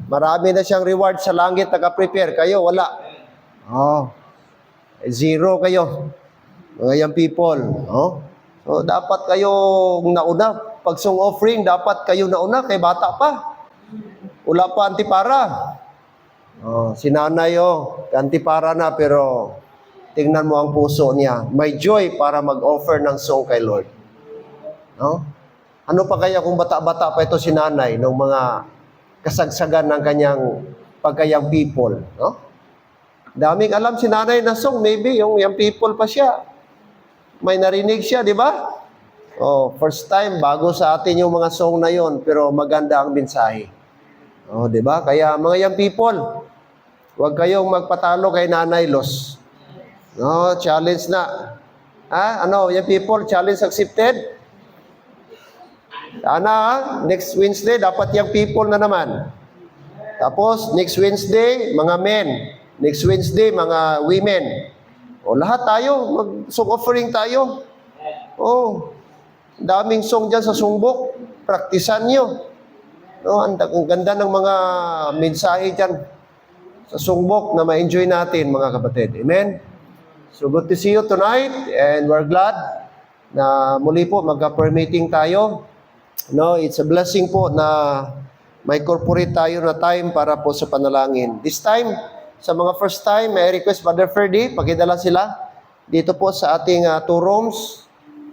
Marami na siyang reward sa langit naka-prepare. Kayo, wala. Oh, zero kayo. Mga young people. Oh. So, dapat kayo nauna. Pag song offering, dapat kayo nauna. Kay bata pa. Wala pa antipara. Oh, si nanay, antipara na, pero tingnan mo ang puso niya. May joy para mag-offer ng song kay Lord. No? Ano pa kaya kung bata-bata pa ito si nanay ng mga kasagsagan ng kanyang pagka-young people, no? Daming alam si nanay na song, maybe yung young people pa siya. May narinig siya, di ba? Oh, first time bago sa atin yung mga song na yon, pero maganda ang mensahe. Oh, di ba? Kaya mga young people, huwag kayong magpatalo kay Nanay Los. No, challenge na. Young people, challenge accepted? Next Wednesday, dapat young people na naman. Tapos, next Wednesday, mga men. Next Wednesday, mga women. O, lahat tayo, mag-song offering tayo. O, daming song dyan sa sungbok. Praktisan nyo. No, ang ganda ng mga mensahe dyan sa sungbok na ma-enjoy natin, mga kapatid. Amen? So, good to see you tonight. And we're glad na muli po magka-permitting tayo. No, it's a blessing po na may corporate tayo na time para po sa panalangin. This time, sa mga first time, may request Brother Ferdy, pakidala sila dito po sa ating 2 rooms.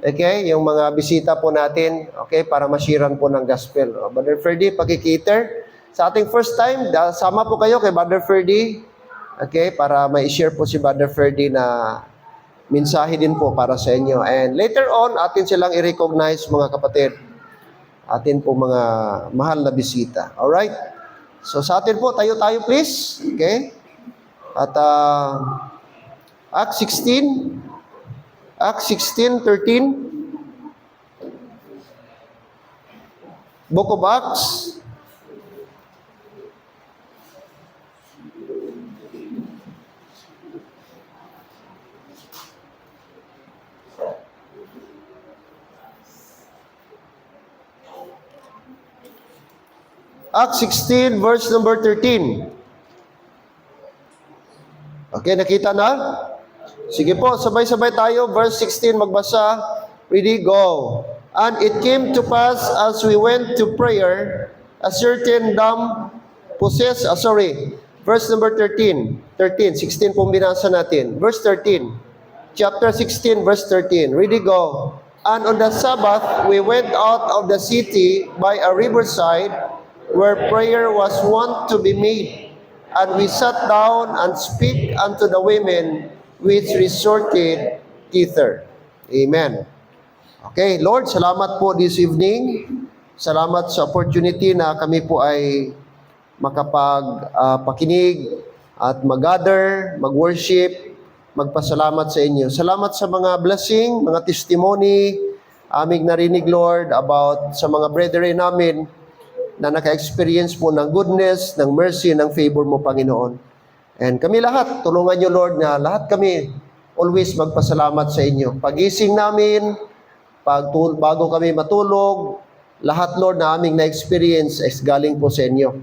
Okay, yung mga bisita po natin, okay, para mashiran po ng gospel. Brother Ferdy, pakikiter. Sa ating first time, sama po kayo kay Brother Ferdy, okay, para may share po si Brother Ferdy na mensahe din po para sa inyo. And later on, atin silang i-recognize, mga kapatid, atin po mga mahal na bisita. Alright? So sa atin po, tayo please. Okay? At Acts 16, 13, Book of Acts, Acts 16, verse number 13. Okay, nakita na? Sige po, sabay-sabay tayo. Verse 16, magbasa. Ready, go. And it came to pass as we went to prayer, a certain verse number 13. 16 pong binasa natin. Verse 13. Chapter 16, verse 13. Ready, go. And on the Sabbath, we went out of the city by a riverside, where prayer was wont to be made. And we sat down and speak unto the women which resorted thither. Amen. Okay, Lord, salamat po this evening. Salamat sa opportunity na kami po ay makapagpakinig at mag-gather, mag-worship, magpasalamat sa inyo. Salamat sa mga blessing, mga testimony, aming narinig, Lord, about sa mga brethren namin na naka-experience po ng goodness, ng mercy, ng favor mo, Panginoon. And kami lahat, tulungan niyo, Lord, na lahat kami always magpasalamat sa inyo. Pagising namin, bago kami matulog, lahat, Lord, na aming na-experience is galing po sa inyo.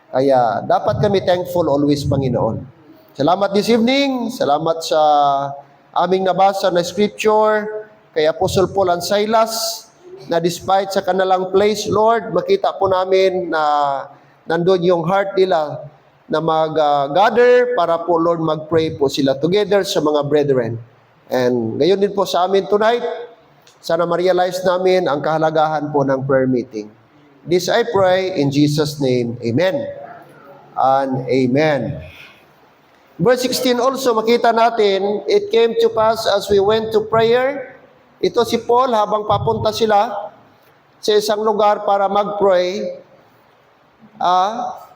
Kaya dapat kami thankful always, Panginoon. Salamat this evening, salamat sa aming nabasa na scripture, kay Apostle Paul and Silas, na despite sa kanilang place, Lord, makita po namin na nandun yung heart nila na mag-gather para po, Lord, mag-pray po sila together sa mga brethren. And ngayon din po sa amin tonight, sana ma-realize namin ang kahalagahan po ng prayer meeting. This I pray in Jesus' name. Amen and amen. Verse 16 also, makita natin, it came to pass as we went to prayer. Ito si Paul, habang papunta sila sa isang lugar para mag-pray,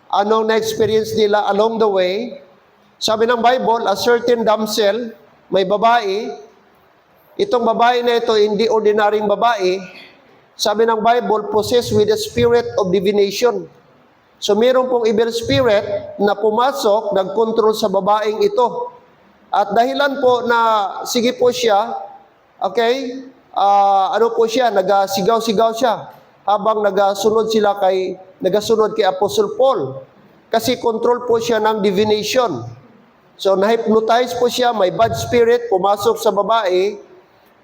anong na-experience nila along the way? Sabi ng Bible, a certain damsel, may babae. Itong babae na ito, hindi ordinaryong babae. Sabi ng Bible, possessed with the spirit of divination. So mayroon pong evil spirit na pumasok, nag-control sa babaeng ito. At dahilan po na, sige po siya, okay, nagasigaw-sigaw siya habang nagasunod kay Apostle Paul. Kasi control po siya ng divination. So, na-hypnotize po siya, may bad spirit, pumasok sa babae,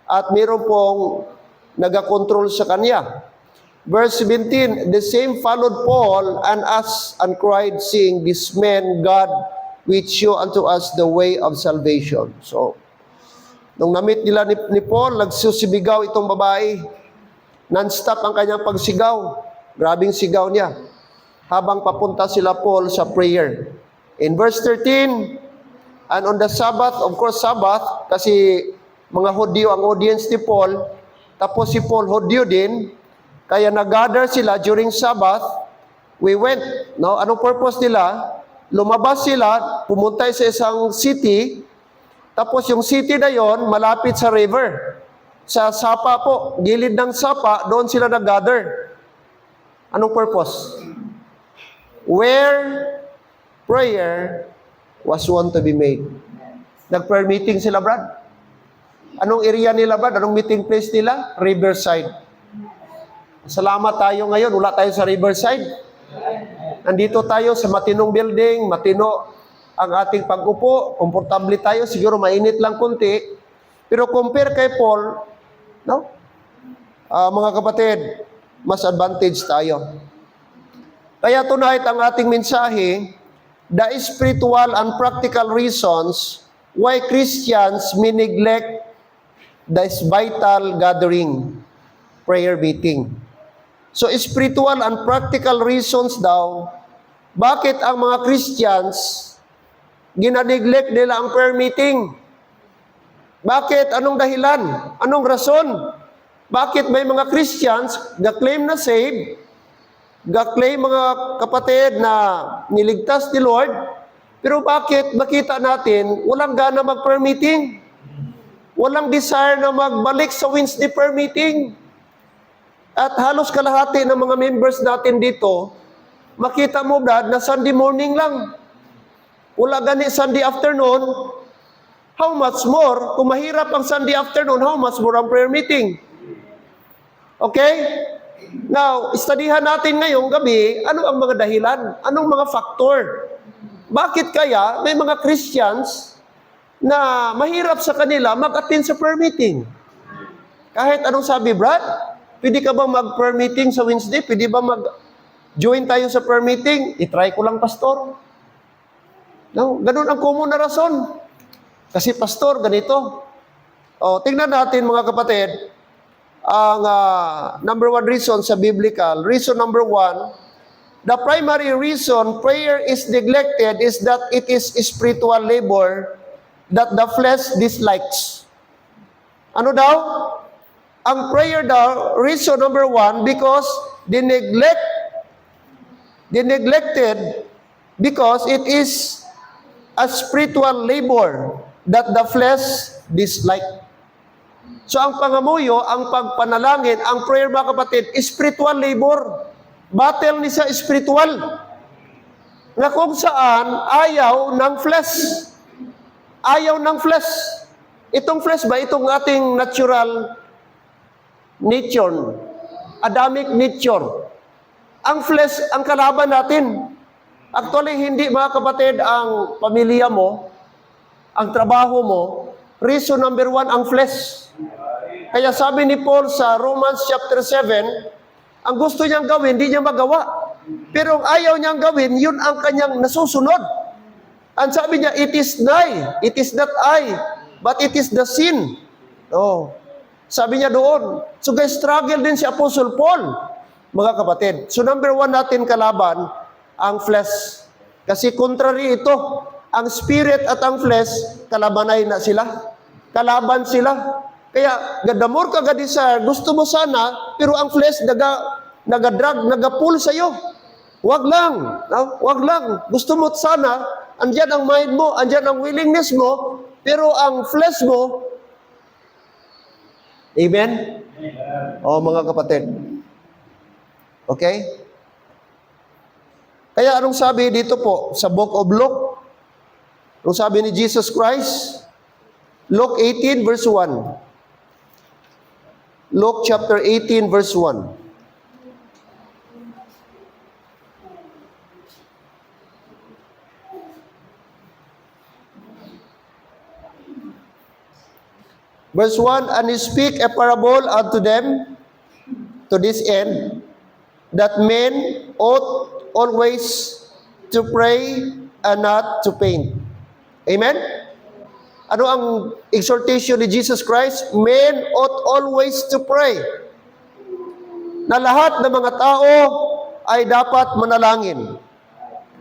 at mayroon pong nag-control sa kanya. Verse 17, the same followed Paul and us and cried, saying, this man, God, which show unto us the way of salvation. So, nung na-meet nila ni Paul, nagsusibigaw itong babae. Non-stop ang kanyang pagsigaw. Grabing sigaw niya. Habang papunta sila Paul sa prayer. In verse 13, and on the Sabbath, of course Sabbath, kasi mga Hudyo ang audience ni Paul, tapos si Paul Hudyo din, kaya nag-gather sila during Sabbath, we went, no? Anong purpose nila? Lumabas sila, pumunta sa isang city, tapos yung city na yon malapit sa river. Sa Sapa po, gilid ng Sapa, doon sila nag-gather. Anong purpose? Where prayer was one to be made. Nag-prayer meeting sila, Brad. Anong area nila, Brad? Anong meeting place nila? Riverside. Salamat tayo ngayon, wala tayo sa Riverside. Nandito tayo sa matinong building, matino ang ating pag-upo, komportable tayo, siguro mainit lang konti. Pero compare kay Paul, no? Mga kapatid, mas advantage tayo. Kaya tonight ang ating mensahe, the spiritual and practical reasons why Christians may neglect this vital gathering, prayer meeting. So spiritual and practical reasons daw, bakit ang mga Christians ginaneglect nila ang prayer meeting? Bakit? Anong dahilan? Anong rason? Bakit may mga Christians ga-claim na saved, ga-claim mga kapatid na niligtas ni Lord, pero bakit makita natin walang gana mag-prayer meeting? Walang desire na magbalik sa Wednesday prayer meeting? At halos kalahati ng mga members natin dito, makita mo, Brad, na Sunday morning lang. Wala gani Sunday afternoon. How much more? Kung mahirap ang Sunday afternoon, how much more ang prayer meeting? Okay? Now, studyhan natin ngayong gabi, ano ang mga dahilan? Anong mga factor? Bakit kaya may mga Christians na mahirap sa kanila mag-attend sa prayer meeting? Kahit anong sabi, Brad, pwede ka ba mag-prayer meeting sa Wednesday? Pwede ba mag-join tayo sa prayer meeting? I-try ko lang, pastor. No, ganun ang common na rason. Kasi pastor, ganito. O, tingnan natin mga kapatid, ang number one reason sa biblical. Reason number one, the primary reason prayer is neglected is that it is spiritual labor that the flesh dislikes. Ano daw? Ang prayer daw, reason number one, because they neglected because it is a spiritual labor that the flesh dislike. So ang pangamuyo, ang pagpanalangin, ang prayer mga kapatid, spiritual labor. Battle ni sa spiritual. Na kung saan ayaw ng flesh. Ayaw ng flesh. Itong flesh ba? Itong ating natural nature. Adamic nature. Ang flesh, ang kalaban natin. Actually, hindi mga kapatid ang pamilya mo, ang trabaho mo, reason number one, ang flesh. Kaya sabi ni Paul sa Romans chapter 7, ang gusto niyang gawin, hindi niya magawa. Pero ang ayaw niyang gawin, yun ang kanyang nasusunod. Ang sabi niya, it is nigh, it is not I, but it is the sin. Oh. Sabi niya doon. So guys, struggle din si Apostle Paul, mga kapatid. So number one natin kalaban, ang flesh. Kasi contrary ito, ang spirit at ang flesh, kalabanay na sila. Kalaban sila. Kaya, the more ka ga-desire, gusto mo sana, pero ang flesh, naga-drag, naga-pull sa'yo. Wag lang. No? Wag lang. Gusto mo sana, andyan ang mind mo, andyan ang willingness mo, pero ang flesh mo, amen? O mga kapatid. Okay? Kaya anong sabi dito po sa book of Luke? Anong sabi ni Jesus Christ? Luke 18 verse 1. Luke chapter 18 verse 1. Verse 1, and he speak a parable unto them to this end, that men ought always to pray and not to faint. Amen? Ano ang exhortation ni Jesus Christ? Men ought always to pray. Na lahat ng mga tao ay dapat manalangin.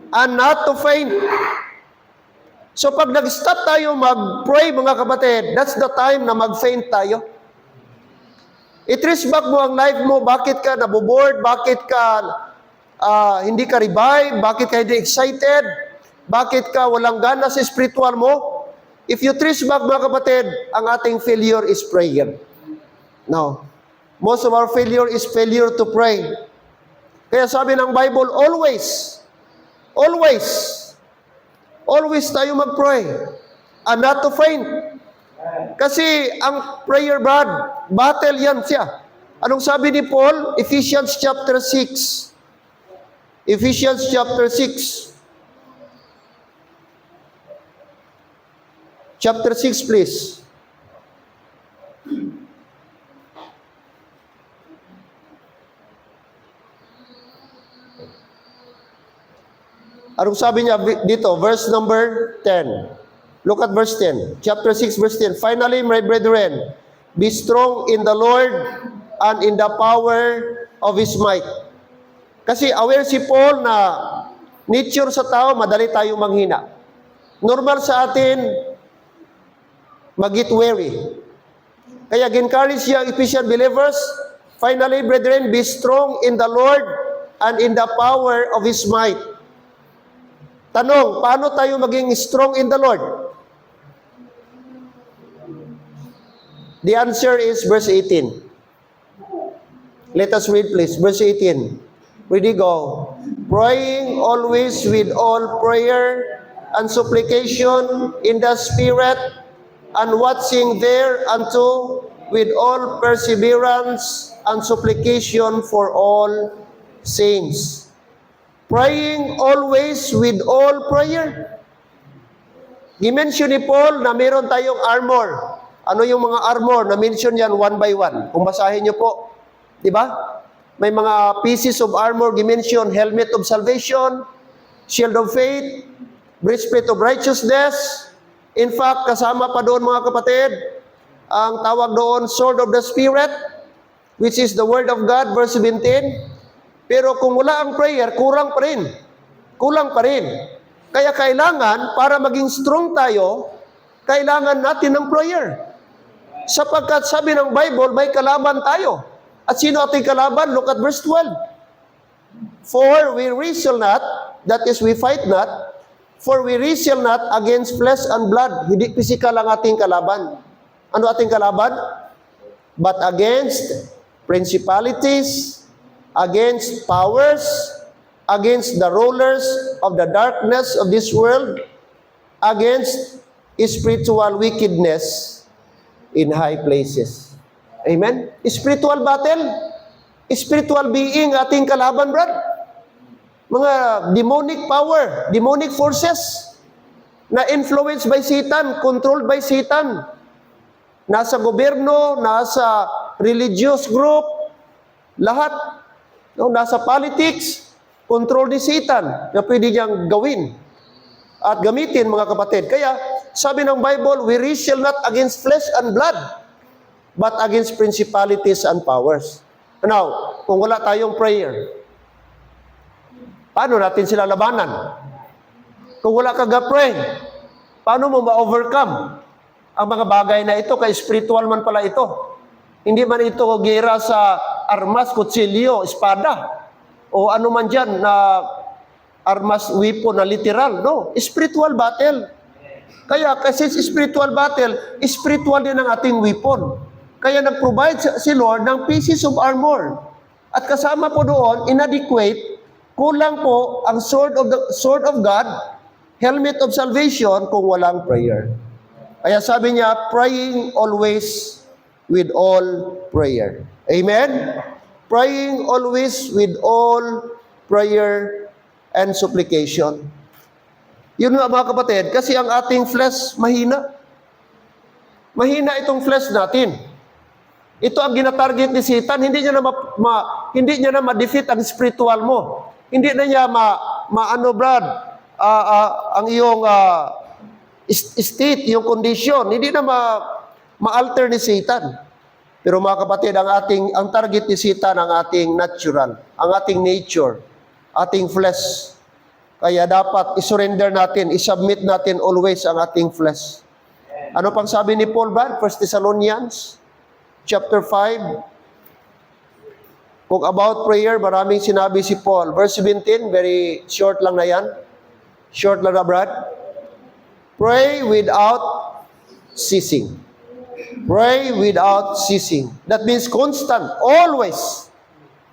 And not to faint. So pag nag-stop tayo mag-pray, mga kapatid, that's the time na mag-faint tayo. I-trace back mo ang life mo, bakit ka naboboard, bakit ka hindi ka revive, bakit ka hindi excited, bakit ka walang gana sa spiritual mo. If you trace back, mga kapatid, ang ating failure is prayer. No. Most of our failure is failure to pray. Kaya sabi ng Bible, always tayo mag-pray and not to faint. Kasi ang prayer, battle yan siya. Anong sabi ni Paul? Ephesians chapter 6. Ephesians chapter 6. Chapter 6, please. Anong sabi niya dito? Verse number 10. Look at verse 10. Chapter 6, verse 10. Finally, my brethren, be strong in the Lord and in the power of His might. Kasi aware si Paul na nature sa tao, madali tayong manghina. Normal sa atin, mag-get weary. Kaya encourage yung Ephesian believers, finally, brethren, be strong in the Lord and in the power of His might. Tanong, paano tayo maging strong in the Lord? The answer is verse 18. Let us read, please. Verse 18. Ready, go. Praying always with all prayer and supplication in the Spirit, and watching thereunto with all perseverance and supplication for all saints. Praying always with all prayer. I-mention ni Paul na meron tayong armor. Ano yung mga armor? Na-mention yan one by one. Kung basahin niyo po. Diba? May mga pieces of armor i-mention. Helmet of salvation, shield of faith, breastplate of righteousness. In fact, kasama pa doon, mga kapatid, ang tawag doon, sword of the Spirit, which is the word of God, verse 17. Pero kung wala ang prayer, kulang pa rin. Kulang pa rin. Kaya kailangan, para maging strong tayo, kailangan natin ng prayer. Sapagkat sabi ng Bible, may kalaban tayo. At sino ating kalaban? Look at verse 12. For we wrestle not, that is, we fight not, for we wrestle not against flesh and blood. Hindi physical ang ating kalaban. Ano ating kalaban? But against principalities, against powers, against the rulers of the darkness of this world, against spiritual wickedness in high places. Amen? Spiritual battle. Spiritual being ating kalaban, brad. Mga demonic power, demonic forces na influenced by Satan, controlled by Satan. Nasa gobyerno, nasa religious group, lahat. No, nasa politics, control ni Satan na pwede niyang gawin at gamitin, mga kapatid. Kaya, sabi ng Bible, we wrestle not against flesh and blood, but against principalities and powers. Now, kung wala tayong prayer, paano natin sila labanan? Kung wala kang pray, paano mo ma-overcome ang mga bagay na ito? Kaya spiritual man pala ito. Hindi man ito gera sa armas, kutsilyo, espada, o ano man dyan na armas, weapon na literal. No, spiritual battle. Kaya kasi spiritual battle, spiritual din ang ating weapon. Kaya nag-provide si Lord ng pieces of armor. At kasama po doon, inadequate, kulang po ang sword of God, helmet of salvation kung walang prayer. Kaya sabi niya, praying always with all prayer. Amen? Praying always with all prayer and supplication. Yun nga, mga kapatid, kasi ang ating flesh mahina. Mahina itong flesh natin. Ito ang ginatarget ni Satan, hindi niya na ma-defeat ang spiritual mo. Hindi na niya ang iyong state, yung condition, hindi na ma-alter ni Satan. Pero mga kapatid, ang target ni Satan ang ating natural, ang ating nature, ating flesh. Kaya dapat isurrender natin, isubmit natin always ang ating flesh. Ano pang sabi ni Paul, Brad? 1 Thessalonians chapter 5. Kung about prayer, maraming sinabi si Paul. Verse 17, very short lang na yan. Short lang na, Brad. Pray without ceasing. Pray without ceasing. That means constant, always.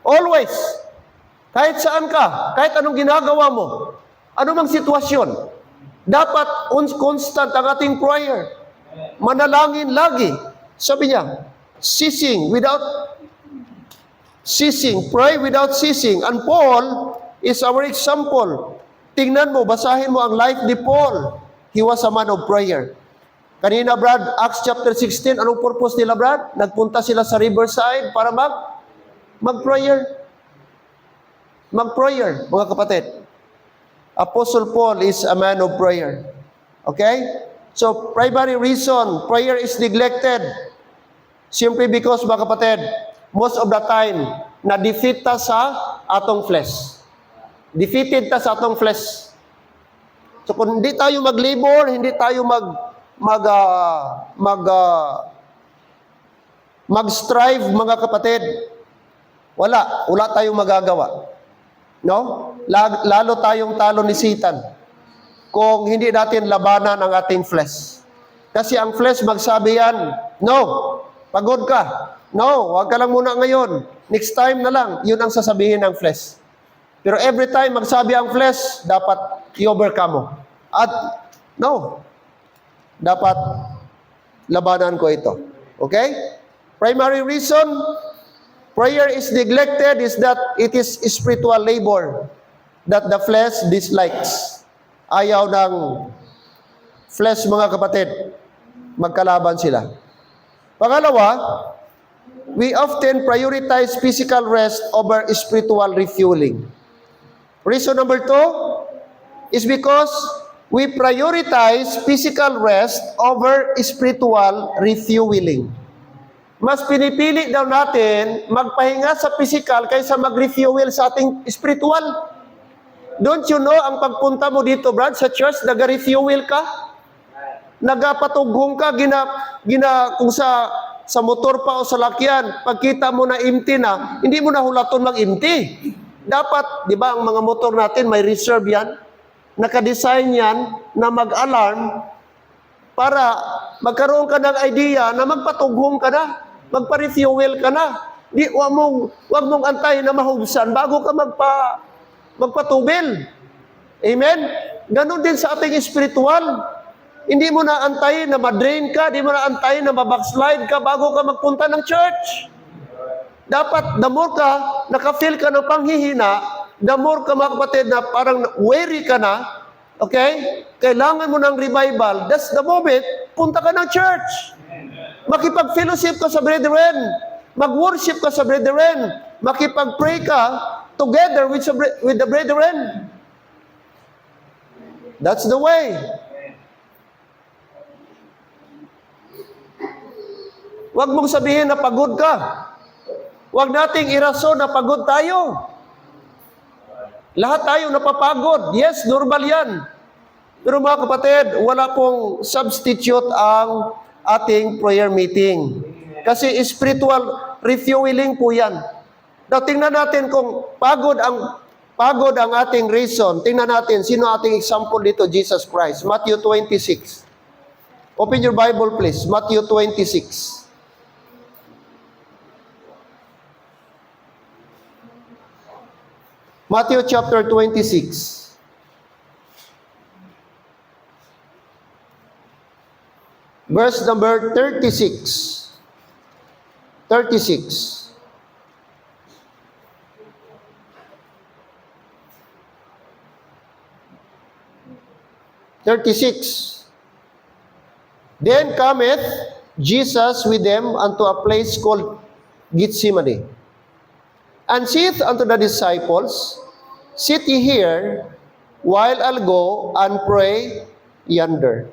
Always. Kahit saan ka, kahit anong ginagawa mo, anumang sitwasyon, dapat constant ang ating prayer. Manalangin lagi. Sabi niya, ceasing, without ceasing, pray without ceasing. And Paul is our example. Tingnan mo, basahin mo ang life ni Paul. He was a man of prayer. Kanina, Brad, Acts chapter 16, anong purpose nila, Brad? Nagpunta sila sa riverside para mag-prayer. Mag-prayer, mga kapatid. Apostle Paul is a man of prayer. Okay? So, primary reason, prayer is neglected. Simply because, mga kapatid, most of the time, na-defeat ta sa atong flesh. Defeated ta sa atong flesh. So, kung hindi tayo mag-labor, hindi tayo mag-strive, mga kapatid, wala tayong magagawa. No? Lalo tayong talo ni Satan kung hindi natin labanan ang ating flesh. Kasi ang flesh magsabi yan, no, pagod ka. No, wag ka lang muna ngayon. Next time na lang. Yun ang sasabihin ng flesh. Pero every time magsabi ang flesh, dapat i-overcome mo. At no, dapat labanan ko ito. Okay? Primary reason prayer is neglected is that it is spiritual labor that the flesh dislikes. Ayaw ng flesh, mga kapatid. Magkalaban sila. Pangalawa, we often prioritize physical rest over spiritual refueling. Reason number 2 is because we prioritize physical rest over spiritual refueling. Mas pinipili daw natin magpahinga sa physical kaysa mag-refuel sa ating spiritual. Don't you know, ang pagpunta mo dito, Brad, sa church, nag-refuel ka? Nagapatughong ka, kung sa motor pa o sa lakyan, pagkita mo na empty na, hindi mo na hulaton mag-empty. Dapat, di ba, ang mga motor natin, may reserve yan. Nakadesign yan na mag-alarm para magkaroon ka ng idea na magpatughong ka na, magpa-refuel ka na. Wag mong antayin na mahubsan bago ka magpatubil. Amen? Ganon din sa ating spiritual. Hindi mo na antayin na ma-drain ka, hindi mo na antayin na ma-backslide ka bago ka magpunta ng church. Dapat, the more ka, naka-feel ka ng panghihina, the more ka, mga kapatid, na parang weary ka na, okay? Kailangan mo ng revival. That's the moment, punta ka ng church. Makipag-fellowship ka sa brethren. Mag-worship ka sa brethren. Makipag-pray ka together with the brethren. That's the way. Huwag mong sabihin na pagod ka. Huwag nating irason na pagod tayo. Lahat tayo napapagod. Yes, normal yan. Pero mga kapatid, wala pong substitute ang ating prayer meeting. Kasi spiritual refueling po yan. Now, tingnan natin kung pagod ang ating reason. Tingnan natin, sino ating example dito? Jesus Christ. Matthew 26. Open your Bible, please. Matthew 26. Matthew chapter 26. Verse number 36. 36. Then cometh Jesus with them unto a place called Gethsemane, and saith unto the disciples, Sit ye here, while I'll go and pray yonder.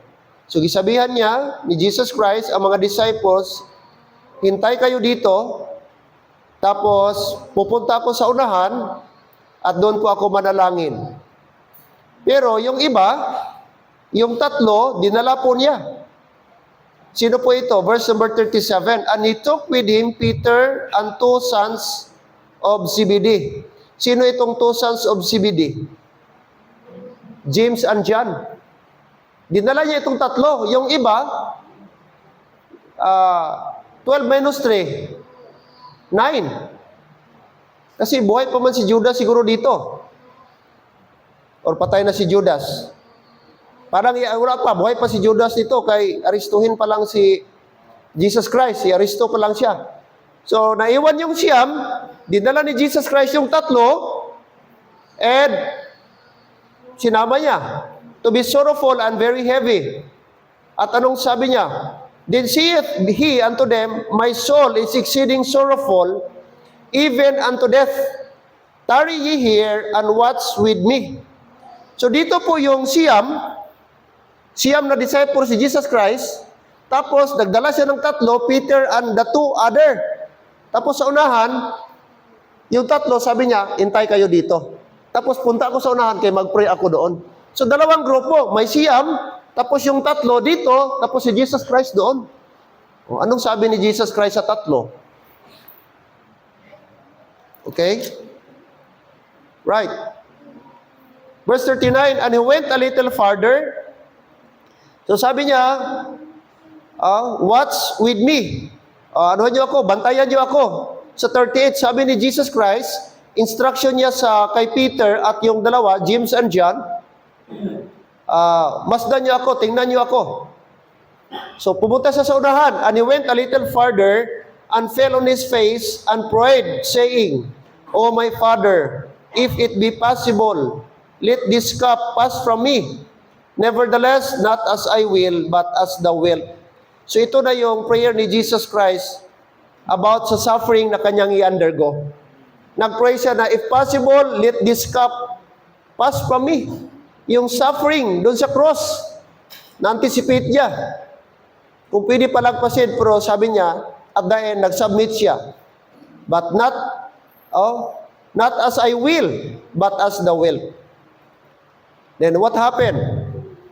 So gisabihan niya ni Jesus Christ ang mga disciples, hintay kayo dito, tapos pupunta ako sa unahan, at doon po ako manalangin. Pero yung iba, yung tatlo, dinala po niya. Sino po ito? Verse number 37. And he took with him Peter and 2 sons of Zebedee. Sino itong 2 sons of Zebedee? James and John. Dinala niya itong tatlo. Yung iba, 12 minus 3, 9. Kasi buhay pa man si Judas siguro dito. Or patay na si Judas. Parang wala pa, buhay pa si Judas dito, kay aristuhin pa lang si Jesus Christ, si Aristo pa lang siya. So, naiwan yung siyam, dinala ni Jesus Christ yung tatlo, and sinama niya, to be sorrowful and very heavy. At anong sabi niya? Then saith he unto them, My soul is exceeding sorrowful, even unto death. Tarry ye here and watch with me. So dito po yung siyam na disciple si Jesus Christ, tapos nagdala siya ng tatlo, Peter and the 2 other. Tapos sa unahan, yung tatlo, sabi niya, intay kayo dito. Tapos punta ako sa unahan, kaya mag-pray ako doon. So dalawang grupo, may siyam, tapos yung tatlo dito, tapos si Jesus Christ doon. O, anong sabi ni Jesus Christ sa tatlo? Okay? Right. Verse 39, and he went a little farther. So sabi niya, watch with me. Anuhan niyo ako, bantayan niyo ako. Sa 38, sabi ni Jesus Christ, instruction niya kay Peter at yung dalawa, James and John, masdan niyo ako, tingnan niyo ako. So pumunta siya sa unahan, and he went a little farther and fell on his face and prayed, saying, O my Father, if it be possible, let this cup pass from me. Nevertheless, not as I will, but as thou wilt. So ito na yung prayer ni Jesus Christ about sa suffering na kanyang i-undergo. Nag-pray siya na, if possible, let this cup pass from me. Yung suffering doon sa cross, na-anticipate niya. Kung pwede palagpasin, pero sabi niya, at the end, nag-submit siya. But not as I will, but as thou wilt. Then what happened?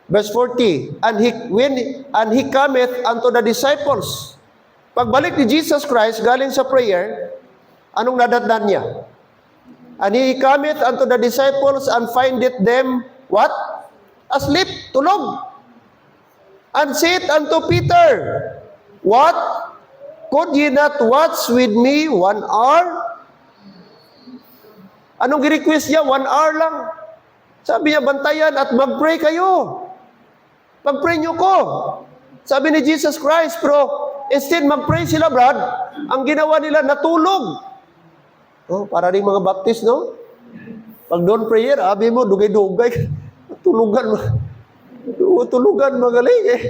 Verse 40, and he cometh unto the disciples. Pagbalik ni Jesus Christ galing sa prayer, anong nadatnan niya? And he cometh unto the disciples and findeth them, what? Asleep, tulog. And saith unto Peter, What? Could ye not watch with me 1 hour? Anong gi-request niya? 1 hour lang. Sabi niya, bantayan at mag-pray kayo. Pag-pray niyo ko. Sabi ni Jesus Christ, pero instead mag-pray sila, Brad, ang ginawa nila, natulog. Oh, para rin mga baptist, no? Pag doon prayer, abi mo, dugay-dugay. Tulugan mo. Tulugan magaling eh.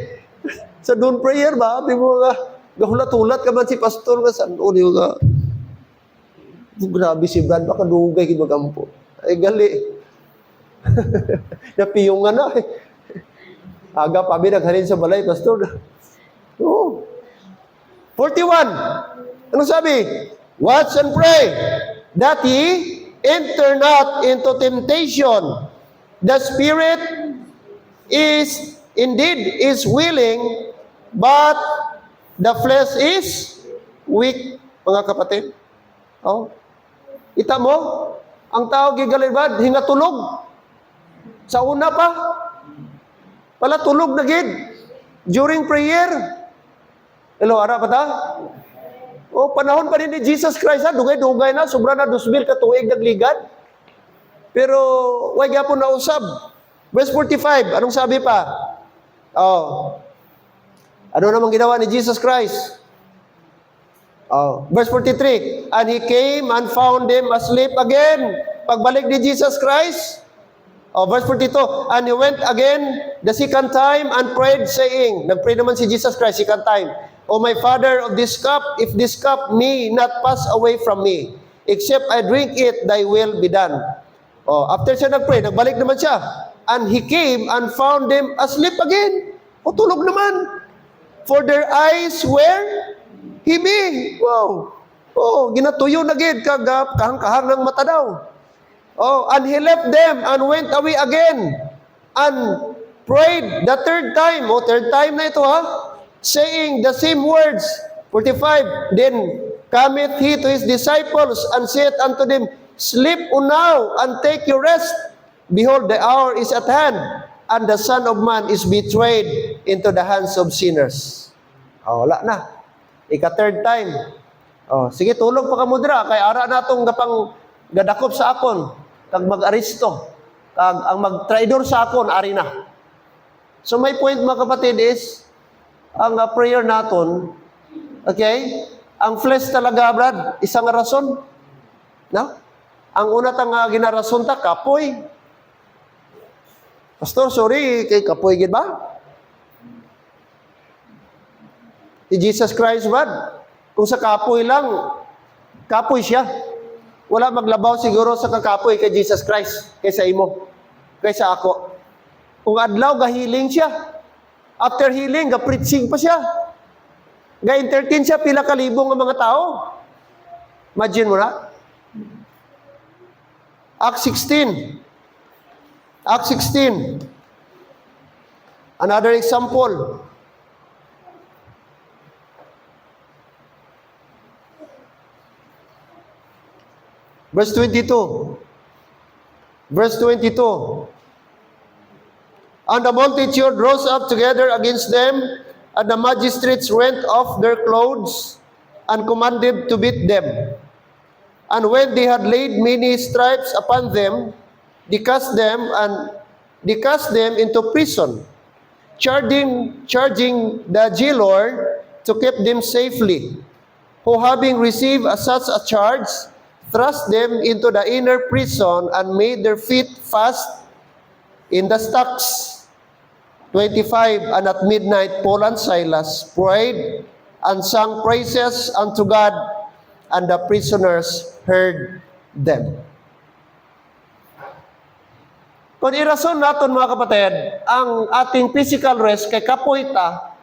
Sa doon prayer ba, abi mo gahulat-hulat ka man si pastor nga saan o niyo nga. Grabe si Brad, baka dugay kinugampo. Ay gali. Napiyungan na eh. Aga pa binaghalin sa balay, pastor. Oh. 41. Ano sabi? Watch and pray that ye enter not into temptation. The spirit is willing, but the flesh is weak. Mga kapatid. Oh. Ita mo, ang tao gigalibad, hingatulog. Sa una pa, pala tulog na gid during prayer. Hello, ara pa ta? O panahon pa rin ni Jesus Christ, ha? Dugay-dugay na, sobra na 2,000 ka tuig nagligad. Pero wag gyapon na usab. Verse 45, anong sabi pa? Oh. Ano namang ginawa ni Jesus Christ? Oh, verse 43, and he came and found them asleep again. Pagbalik ni Jesus Christ, verse 42, and he went again the second time and prayed, saying, nag-pray naman si Jesus Christ second time, O my Father, of this cup, if this cup may not pass away from me, except I drink it, thy will be done. Oh, after siya nagpray, nagbalik naman siya. And he came and found them asleep again. O, tulog naman. For their eyes were heavy. Wow. Oh, ginatuyo na gid kahang-kahang ng mata daw. Oh, and he left them and went away again and prayed the third time. Oh, third time na ito ha. Saying the same words. 45. Then cometh he to his disciples and saith unto them, Sleep now and take your rest. Behold, the hour is at hand, and the Son of Man is betrayed into the hands of sinners. Oh, wala na. Ika-third time. Oh, sige, tulog pa ka mudra, kay ara natong gapang gadakop sa akon, kag mag-aristo, kag ang mag-traidor sa akon, ari na. So my point mga kapatid is, ang prayer naton, okay, ang flesh talaga, Brad, isang rason. No? Ang una tang ginarason ta, kapoy. Pastor, sorry, kay kapoy gid ba? Si Jesus Christ, Brad, kung sa kapoy lang, kapoy siya. Wala maglabaw siguro sa kakapoy kay Jesus Christ, kaysa imo, kaysa ako. Kung adlaw, gahiling siya. After healing, ga-preaching pa siya. Ga-entertain siya, pila kalibong ng mga tao. Imagine mo na. Acts 16. Acts 16. Another example. Verse 22. Verse 22. And the multitude rose up together against them, and the magistrates rent off their clothes and commanded to beat them. And when they had laid many stripes upon them, they cast them into prison, charging the jailor to keep them safely, who having received such a charge, thrust them into the inner prison and made their feet fast in the stocks. 25. And at midnight Paul and Silas prayed and sang praises unto God, and the prisoners heard them. Kung irason natin mga kapatid, ang ating physical rest kay kapoy ta,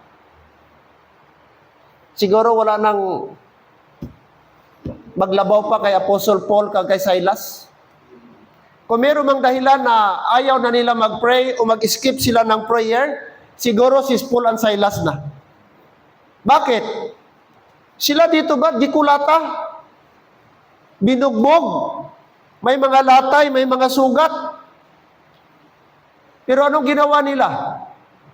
siguro wala nang maglabaw pa kay Apostle Paul kag kay Silas. Kung meron mang dahilan na ayaw na nila mag-pray o mag-skip sila ng prayer, siguro si Paul and Silas na. Bakit? Sila dito ba, gikulata, binugbog, may mga latay, may mga sugat. Pero anong ginawa nila?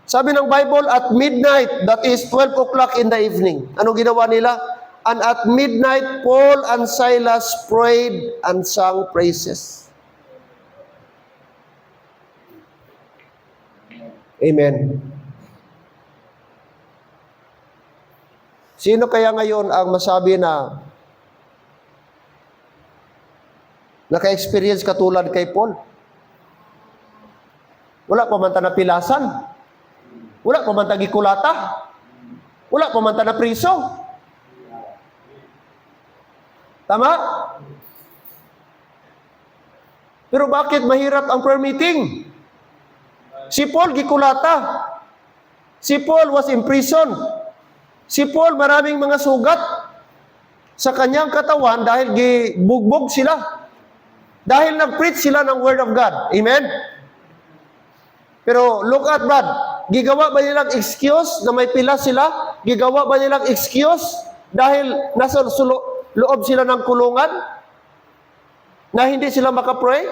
Sabi ng Bible, at midnight, that is 12 o'clock in the evening. Anong ginawa nila? And at midnight, Paul and Silas prayed and sang praises. Amen. Sino kaya ngayon ang masabi na naka-experience katulad kay Paul? Wala pa man ta na pilasan. Wala pa man ta gikulata. Wala pa man ta na priso. Tama? Pero bakit mahirap ang prayer meeting? Si Paul gikulata. Si Paul was in prison. Si Paul maraming mga sugat sa kanyang katawan dahil gibugbog sila. Dahil nag-preach sila ng Word of God. Amen? Pero look at Brad, gigawa ba nilang excuse na may pila sila? Gigawa ba nilang excuse dahil nasa loob sila ng kulungan na hindi sila makapray?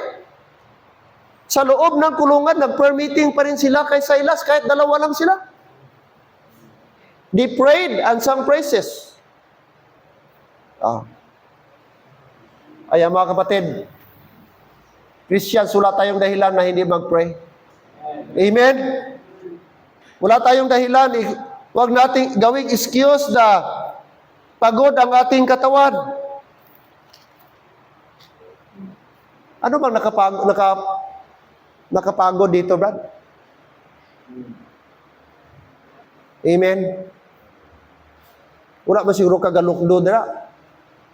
Sa loob ng kulungan, nag-prayer meeting pa rin sila kay Silas, kahit dalawa lang sila. They prayed and sang praises. Ay, mga kapatid, Christians, wala tayong dahilan na hindi mag-pray. Amen? Wala tayong dahilan. Huwag nating gawing excuse na pagod ang ating katawan. Ano bang nakapagod dito, Brad? Amen? Wala man siguro kagalukdo dira.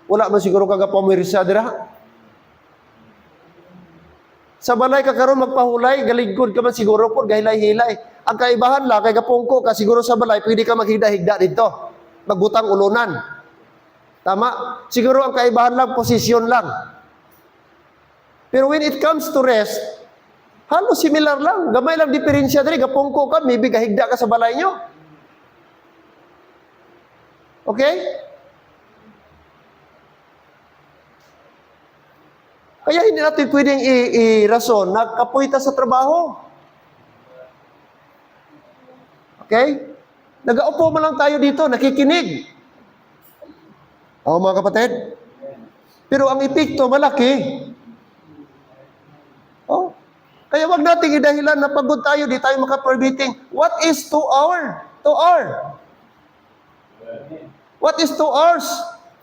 Wala man siguro kagapamirsa dira. Sa balay ka karon magpahulay, galigkod ka man siguro po, gahilay-hilay. Ang kaibahan lang, kay kapungko ka, siguro sa balay, pwede ka maghigda-higda dito. Magbutang ulunan. Tama? Siguro ang kaibahan lang, posisyon lang. Pero when it comes to rest, halos similar lang. Gamay lang diferensya diri, kapungko ka, maybe gahigda ka sa balay nyo. Okay? Kaya hindi natin pwedeng i-rason na kapuita sa trabaho. Okay? Nag-aupo man lang tayo dito, nakikinig. O mga kapatid? Pero ang epekto malaki. Oh. Kaya wag nating idahilan na pagod tayo, di tayo maka-prayer-meeting. What is 2 hour? 2 hour. What is 2 hours?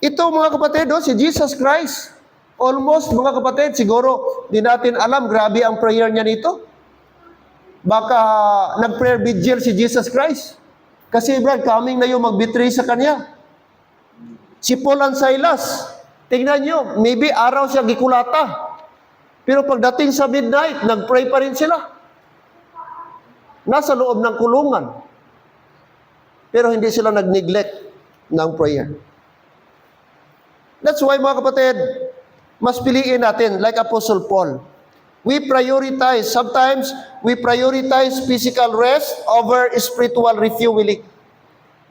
Ito mga kapatid, si Jesus Christ. Almost, mga kapatid, siguro, di natin alam, grabe ang prayer niya nito. Baka nag-prayer vigil si Jesus Christ. Kasi, brad, coming na yung mag-betray sa kanya. Si Paul and Silas, tingnan nyo, maybe araw siya gikulata. Pero pagdating sa midnight, nag-pray pa rin sila. Nasa loob ng kulungan. Pero hindi sila nag-neglect ng prayer. That's why, mga kapatid, mas piliin natin, like Apostle Paul. We prioritize, sometimes, we prioritize physical rest over spiritual refueling.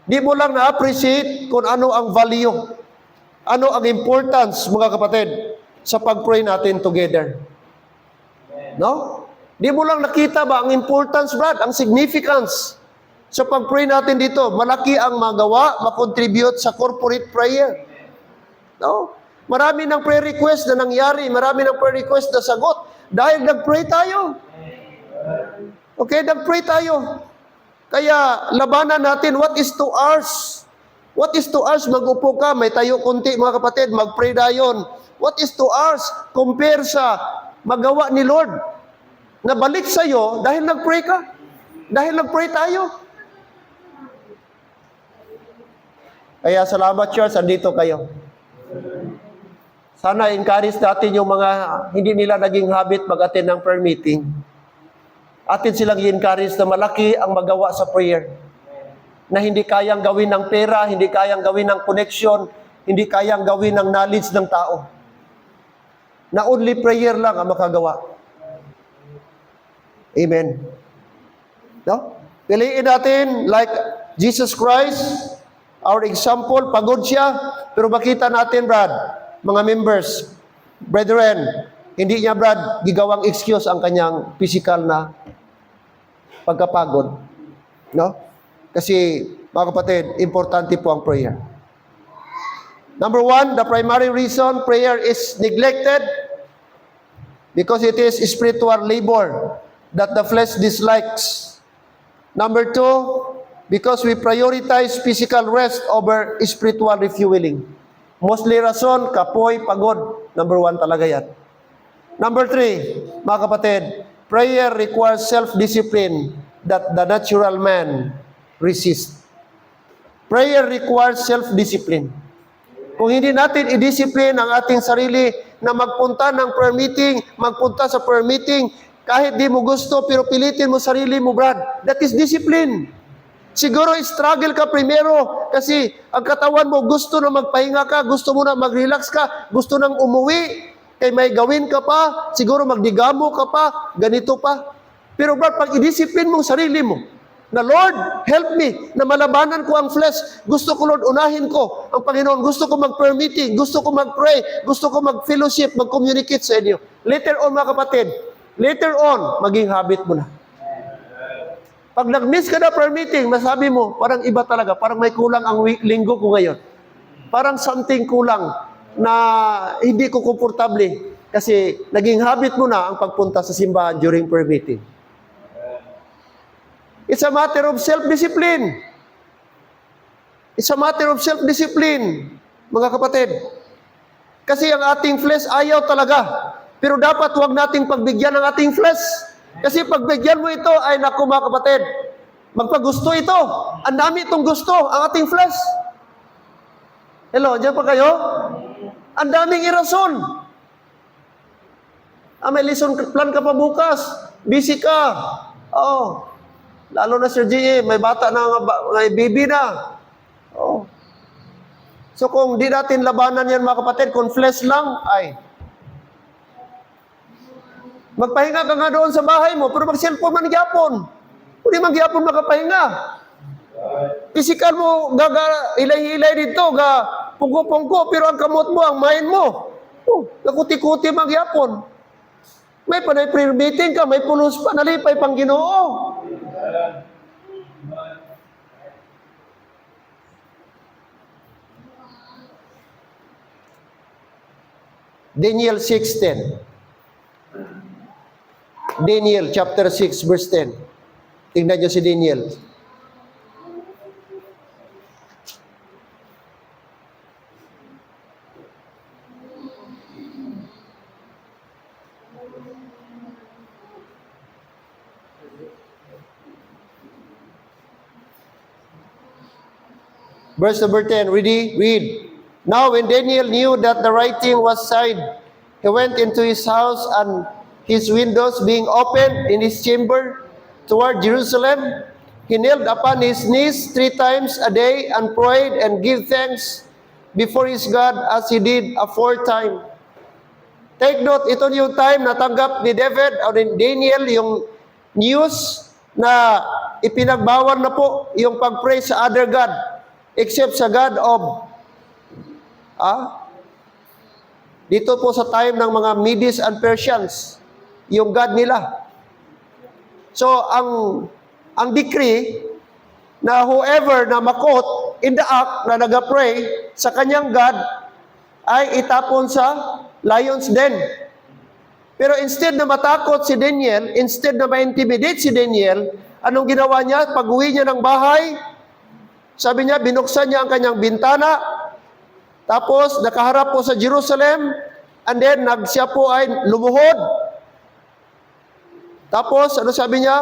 Di mo lang na-appreciate kung ano ang value, ano ang importance, mga kapatid, sa pag-pray natin together. No? Di mo lang nakita ba ang importance, brad, ang significance sa pag-pray natin dito. Malaki ang magawa, makontribute sa corporate prayer. No? Marami ng prayer request na nangyari, marami ng prayer request na sagot dahil nag-pray tayo. Okay, nag-pray tayo. Kaya labanan natin, what is 2 hours? What is 2 hours? Mag-upo ka, may tayo kunti mga kapatid, mag-pray dayon. What is 2 hours? Compare sa magawa ni Lord na balik sa'yo dahil nag-pray ka. Dahil nag-pray tayo. Kaya salamat, Charles, andito kayo. Sana encourage natin yung mga hindi nila naging habit mag-attend ng prayer meeting. Atin silang i-encourage na malaki ang magawa sa prayer. Na hindi kayang gawin ng pera, hindi kayang gawin ng connection, hindi kayang gawin ng knowledge ng tao. Na only prayer lang ang makagawa. Amen. No? Piliin natin like Jesus Christ, our example, pagod siya, pero makita natin, Brad, mga members, brethren, hindi niya, Brad, gigawang excuse ang kanyang physical na pagkapagod. No? Kasi, mga kapatid, importante po ang prayer. Number 1, the primary reason prayer is neglected because it is spiritual labor that the flesh dislikes. Number 2, because we prioritize physical rest over spiritual refueling. Mostly rason, kapoy, pagod. Number 1 talaga yan. Number 3, mga kapatid, prayer requires self-discipline that the natural man resists. Prayer requires self-discipline. Kung hindi natin i-discipline ang ating sarili na magpunta ng prayer meeting, magpunta sa prayer meeting, kahit di mo gusto, pero pilitin mo sarili mo, Brad, that is discipline. Siguro struggle ka primero kasi ang katawan mo gusto na magpahinga ka, gusto mo na mag-relax ka, gusto nang umuwi, kay may gawin ka pa, siguro magdigamo ka pa, ganito pa. Pero Brad, pag i-discipline mong sarili mo, na Lord, help me, na malabanan ko ang flesh, gusto ko Lord, unahin ko ang Panginoon, gusto ko mag-prayer meeting, gusto ko mag-pray, gusto ko mag-fellowship, mag-communicate sa inyo. Later on mga kapatid, later on, maging habit mo na. Pag nag-miss ka na prayer meeting, masabi mo, parang iba talaga, parang may kulang ang linggo ko ngayon. Parang something kulang na hindi ko komportable kasi naging habit mo na ang pagpunta sa simbahan during prayer meeting. It's a matter of self-discipline. It's a matter of self-discipline, mga kapatid. Kasi ang ating flesh ayaw talaga. Pero dapat huwag nating pagbigyan ng ating flesh. Kasi pagbigyan mo ito, ay naku mga kapatid, magpagusto ito. Ang dami itong gusto, ang ating flesh. Hello, dyan pa kayo? Ang daming irason. May lesson plan ka pa bukas. Busy ka. Oo. Lalo na Sir G.E., may bata na, may baby na. Oo. So kung di natin labanan yan mga kapatid, kung flesh lang, ay, magpahinga ka nga doon sa bahay mo, pero mag-cellphone man gyapon. Kung di man gyapon makapahinga. Physical mo, hilay-hilay dito, pungko-pungko, pero ang kamot mo, ang mind mo, nakuti-kuti man gyapon. May panay prayer meeting ka, may pulos pa, nalipay pang Ginoo. Daniel 6:10. Daniel chapter 6 verse 10. Tingnan niyo si Daniel. Verse number 10. Ready? Read. Now when Daniel knew that the writing was signed, he went into his house, and his windows being opened in his chamber toward Jerusalem, he knelt upon his knees 3 times a day and prayed and gave thanks before his God as he did aforetime. Take note, ito yung time na tanggap ni David o ni Daniel yung news na ipinagbawal na po yung pag-pray sa other God except sa God of dito po sa time ng mga Medes and Persians, yung God nila. So, ang decree na whoever na makot in the act na nag-pray sa kanyang God ay itapon sa lion's den. Pero instead na matakot si Daniel, instead na ma-intimidate si Daniel, anong ginawa niya? Pag-uwi niya ng bahay, sabi niya, binuksan niya ang kanyang bintana, tapos nakaharap po sa Jerusalem, and then siya po ay lumuhod. Tapos, ano sabi niya?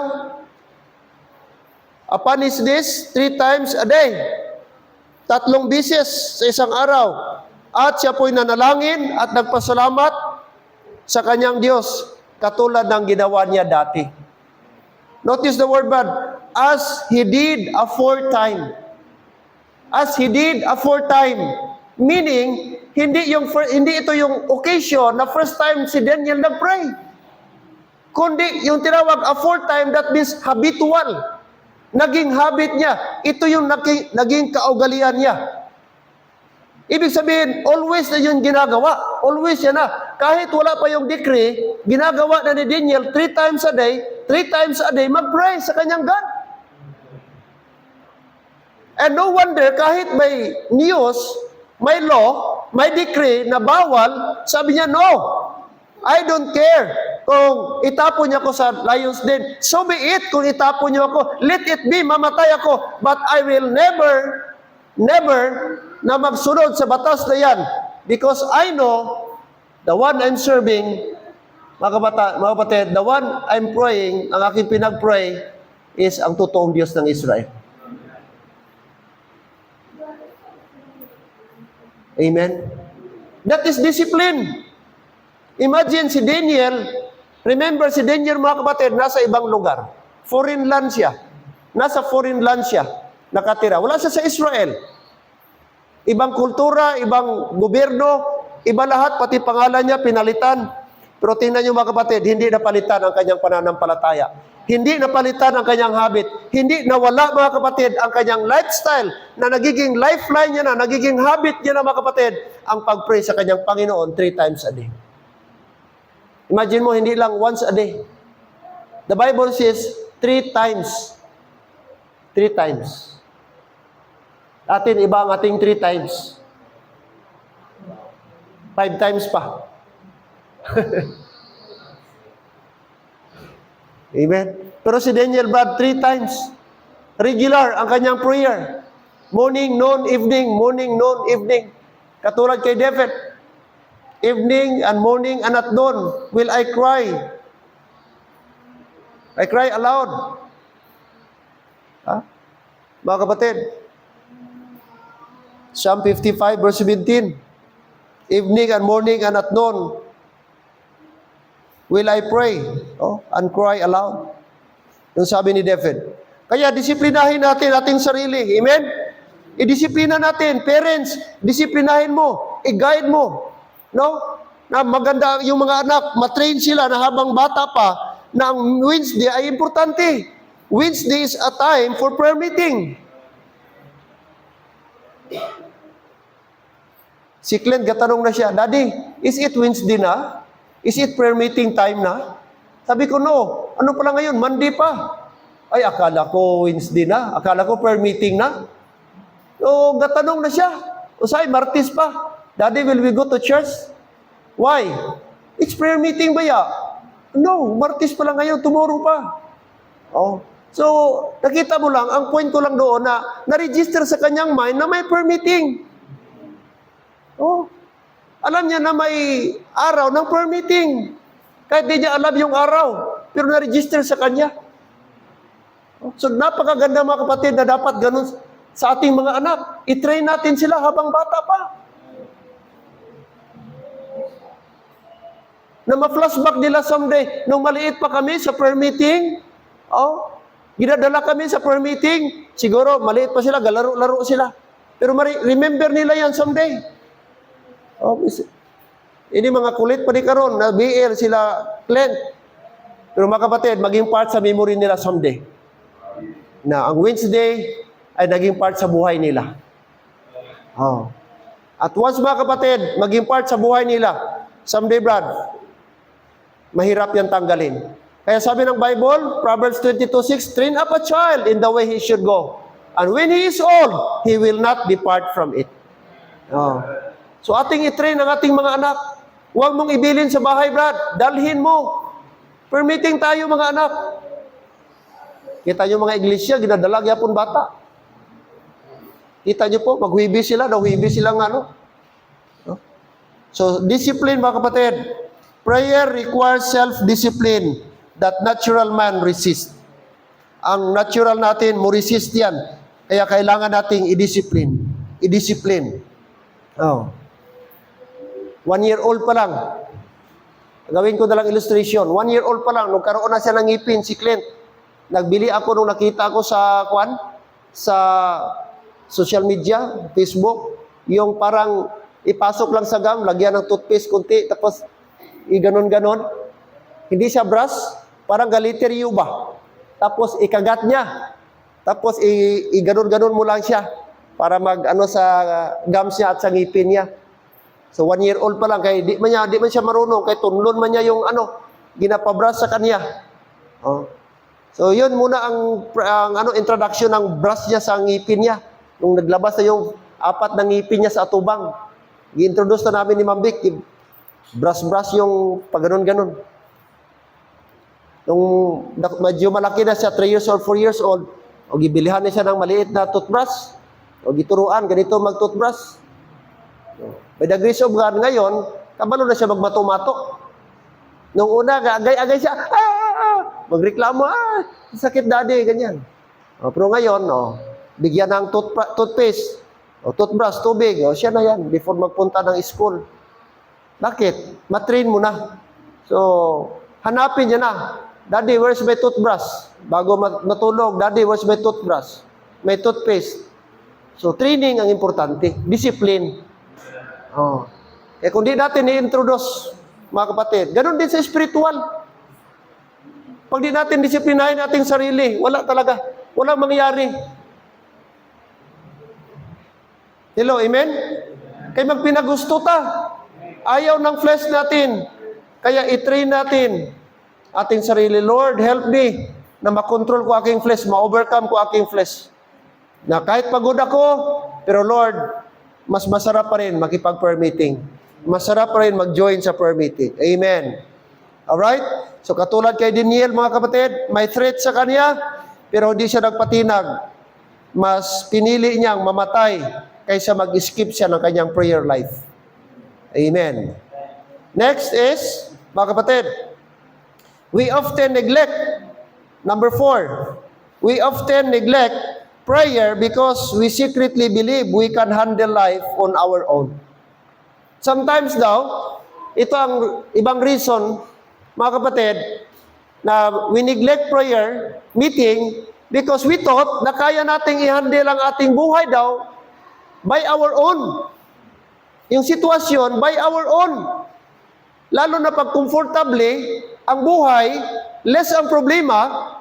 Upon his knees 3 times a day. 3 bisis sa isang araw. At siya po'y nanalangin at nagpasalamat sa kanyang Diyos, katulad ng ginawa niya dati. Notice the word but, as he did aforetime. As he did aforetime. Meaning, hindi ito yung occasion na first time si Daniel nag-pray. Kundi yung tinawag aforetime, that means habitual. Naging habit niya. Ito yung naging kaugalian niya. Ibig sabihin, always na yun ginagawa. Always yan na. Kahit wala pa yung decree, ginagawa na ni Daniel 3 times a day, 3 times a day, mag-pray sa kanyang God. And no wonder, kahit may news, may law, may decree na bawal, sabi niya, no, I don't care kung itapon niya ako sa lion's den. So be it kung itapon niyo ako. Let it be, mamatay ako. But I will never na magsunod sa batas na yan. Because I know the one I'm serving, mga kapatid, the one I'm praying, ang aking pinag-pray, is ang totoong Diyos ng Israel. Amen? That is discipline. Imagine si Daniel, remember si Daniel mga kapatid, nasa ibang lugar. Foreign land siya. Nasa foreign land siya, nakatira. Wala siya sa Israel. Ibang kultura, ibang gobyerno, iba lahat, pati pangalan niya, pinalitan. Pero tingnan niyo mga kapatid, hindi napalitan ang kanyang pananampalataya. Hindi napalitan ang kanyang habit. Hindi nawala mga kapatid ang kanyang lifestyle na nagiging lifeline niya na, nagiging habit niya na mga kapatid, ang pag-pray sa kanyang Panginoon 3 times a day. Imagine mo, hindi lang once a day. The Bible says 3 times. 3 times. Atin, iba ang ating 3 times. 5 times pa. Amen. Pero si Daniel Brad 3 times. Regular ang kanyang prayer. Morning, noon, evening. Morning, noon, evening. Katulad kay David. Evening and morning and at noon will I cry. I cry aloud. Mga kapatid, Psalm 55 verse 17. Evening and morning and at noon will I pray and cry aloud. Yung sabi ni David. Kaya disiplinahin natin ating sarili. Amen? Idisiplina natin. Parents, disiplinahin mo. I-guide mo. No? Na maganda yung mga anak, matrain sila na habang bata pa na ang Wednesday ay importante. Wednesday is a time for prayer meeting. Si Clint, gatanong na siya, Daddy, is it Wednesday na? Is it prayer meeting time na? Sabi ko, no. Ano pala ngayon? Monday pa. Ay, akala ko Wednesday na. Akala ko prayer meeting na. So, gatanong na siya. Usay, Martes pa. Daddy, will we go to church? Why? It's prayer meeting ba ya? No, Martes pa lang ngayon, tomorrow pa. Oh. So, nakita mo lang, ang point ko lang doon na na-register sa kanyang mind na may prayer meeting. Oh. Alam niya na may araw ng prayer meeting. Kahit di niya alam yung araw, pero na-register sa kanya. Oh. So, napakaganda mga kapatid na dapat ganun sa ating mga anak. I-train natin sila habang bata pa. Na ma-flashback nila someday, nung maliit pa kami sa prayer meeting, ginadala kami sa prayer meeting, siguro maliit pa sila, galaro-laro sila. Pero remember nila yan someday. Ini mga kulit pa di karon na BL sila Clint. Pero mga kapatid, maging part sa memory nila someday. Na ang Wednesday ay naging part sa buhay nila. At once mga kapatid, maging part sa buhay nila, someday Brad, mahirap yan tanggalin. Kaya sabi ng Bible, Proverbs 22:6, train up a child in the way he should go. And when he is old, he will not depart from it. So ating i-train ang ating mga anak. Huwag mong ibilin sa bahay, Brad. Dalhin mo. Permitting tayo mga anak. Kita nyo mga iglesia, ginadala gyapon bata. Kita nyo po, maghuibi sila, huibi silang ano. So, discipline mga kapatid. Prayer requires self-discipline that natural man resist. Ang natural natin, mo resist yan. Kaya kailangan nating i-discipline. I-discipline. 1 year old pa lang. Gawin ko na lang illustration. 1 year old pa lang, nung karoon na siya ng ngipin, si Clint. Nagbili ako nung nakita ko sa social media, Facebook, yung parang ipasok lang sa gum, lagyan ng toothpaste kunti, tapos iganon-ganon. Hindi siya brush, parang galiteryo ba? Tapos ikagat niya. Tapos iganon-ganon mo lang siya para mag-ano sa gums niya at sa ngipin niya. So 1 year old pa lang, kaya di man siya marunong, kaya tunlon man niya yung ginapabrush sa kanya. So yun muna ang introduction ng brush niya sa ngipin niya. Nung naglabas na yung 4 na ngipin niya sa atubang, i-introduce na namin ni Ma'am Vic, brush yung pag-ganon-ganon. Nung medyo malaki na siya, 3 years old, 4 years old, o gibilihan na siya ng maliit na toothbrush, o gituruan, ganito mag-toothbrush. By the grace of God, ngayon, kabalo na siya magmato-mato. Nung una, agay-agay siya, magreklamo, sakit daddy, ganyan. Pero ngayon, bigyan ng toothpaste, toothbrush, tubig, siya na yan, before magpunta ng school. Bakit? Matrain mo na. So, hanapin niya na, Daddy, where's my toothbrush? Bago matulog, Daddy, where's my toothbrush? May toothpaste. So, training ang importante. Discipline. Kung di natin i-introduce, mga kapatid, ganun din sa spiritual. Pag di natin disiplinahin ating sarili, wala talaga. Walang mangyayari. Hello, amen? Kaya magpinagusto ta. Ayaw ng flesh natin. Kaya i-train natin ating sarili. Lord, help me na makontrol ko aking flesh, ma-overcome ko aking flesh. Na kahit pagod ako, pero Lord, mas masarap pa rin makipag-prayer meeting. Masarap pa rin mag-join sa prayer meeting. Amen. Alright? So katulad kay Daniel, mga kapatid, may threat sa kanya, pero hindi siya nagpatinag. Mas pinili niyang mamatay kaysa mag-skip siya ng kanyang prayer life. Amen. Next is, mga kapatid, we often neglect, number 4, we often neglect prayer because we secretly believe we can handle life on our own. Sometimes daw, ito ang ibang reason, mga kapatid, na we neglect prayer meeting because we thought na kaya nating i-handle ang ating buhay daw by our own. Yung sitwasyon, by our own. Lalo na pag komportable ang buhay, less ang problema,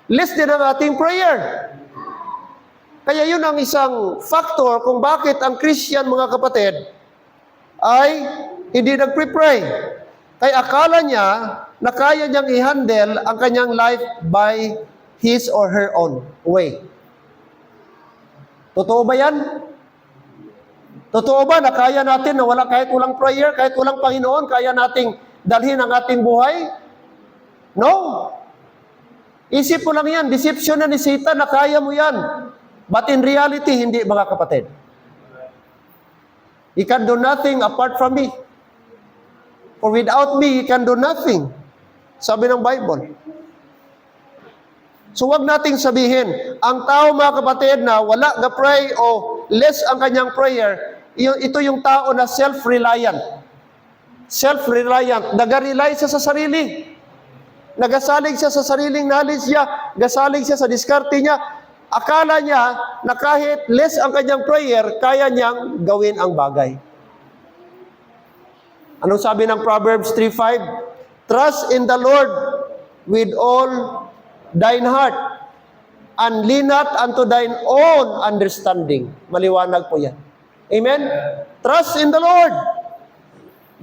less din ang ating prayer. Kaya yun ang isang factor kung bakit ang Christian, mga kapatid, ay hindi nagpre-pray. Kaya akala niya na kaya niyang i-handle ang kanyang life by his or her own way. Totoo ba yan? Totoo ba na kaya natin na kahit walang prayer, kahit walang Panginoon, kaya nating dalhin ang ating buhay? No. Isip mo lang yan, deception na ni Satan na kaya mo yan. But in reality, hindi, mga kapatid. He can do nothing apart from me. For without me, he can do nothing. Sabi ng Bible. So wag nating sabihin, ang tao, mga kapatid, na wala na pray o less ang kanyang prayer, ito yung tao na self-reliant. Self-reliant. Nag-rely siya sa sarili. Nagasalig siya sa sariling knowledge niya. Nagasalig siya sa diskarte niya. Akala niya na kahit less ang kanyang prayer, kaya niyang gawin ang bagay. Anong sabi ng Proverbs 3:5? Trust in the Lord with all thine heart, and lean not unto thine own understanding. Maliwanag po yan. Amen? Trust in the Lord.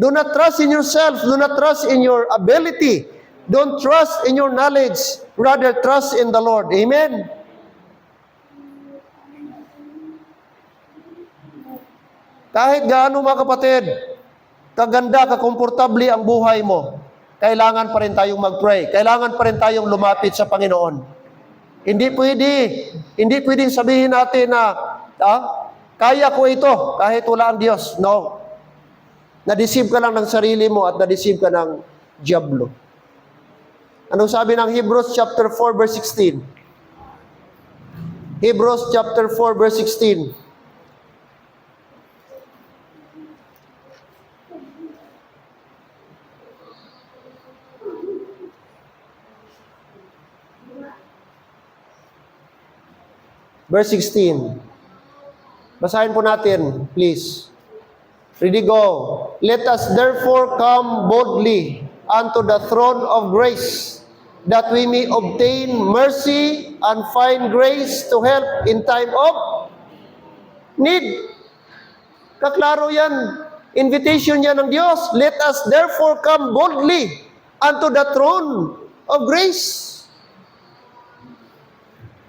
Do not trust in yourself. Do not trust in your ability. Don't trust in your knowledge. Rather, trust in the Lord. Amen? Kahit gaano, mga kapatid, kaganda, kakomportable ang buhay mo, kailangan pa rin tayong mag-pray. Kailangan pa rin tayong lumapit sa Panginoon. Hindi pwedeng sabihin natin na, kaya ko ito, kahit wala ang Diyos. No. Na-deceive ka lang ng sarili mo at na-deceive ka ng diablo. Anong sabi ng Hebrews chapter 4 verse 16? Hebrews chapter 4 verse 16. Verse 16. Basahin po natin, please. Ready, go. Let us therefore come boldly unto the throne of grace, that we may obtain mercy and find grace to help in time of need. Kaklaro yan. Invitation yan ng Diyos. Let us therefore come boldly unto the throne of grace.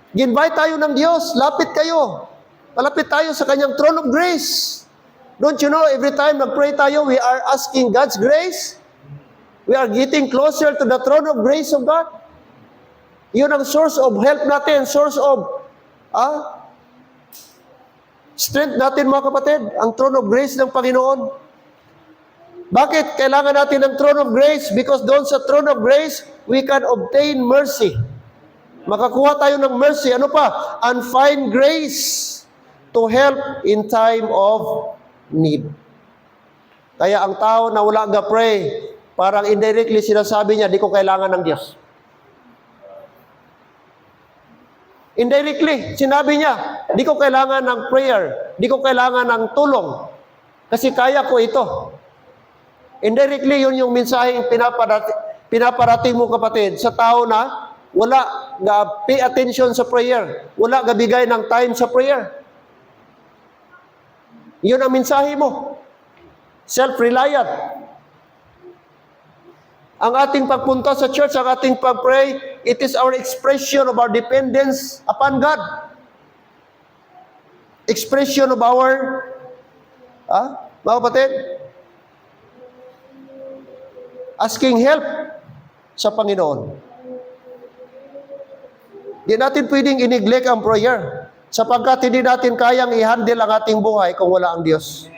Ginvite tayo ng Diyos. Lapit kayo. Palapit tayo sa kanyang throne of grace. Don't you know, every time nag-pray tayo, we are asking God's grace. We are getting closer to the throne of grace of God. Yun ang source of help natin, source of strength natin, mga kapatid, ang throne of grace ng Panginoon. Bakit kailangan natin ng throne of grace? Because doon sa throne of grace, we can obtain mercy. Makakuha tayo ng mercy. Ano pa? And find grace to help in time of need. Kaya ang tao na wala ga-pray, parang indirectly sinasabi niya, di ko kailangan ng Diyos. Indirectly, sinabi niya, di ko kailangan ng prayer, di ko kailangan ng tulong, kasi kaya ko ito. Indirectly, yun yung mensaheng pinaparating mo, kapatid, sa tao na wala ga pay attention sa prayer, wala ga bigay ng time sa prayer. Yun ang mensahe mo. Self-reliant. Ang ating pagpunta sa church, ang ating pag-pray, it is our expression of our dependence upon God. Expression of our, mga kapatid, asking help sa Panginoon. Di natin pwedeng i-neglect ang prayer, sapagkat hindi natin kayang i-handle ang ating buhay kung wala ang Diyos.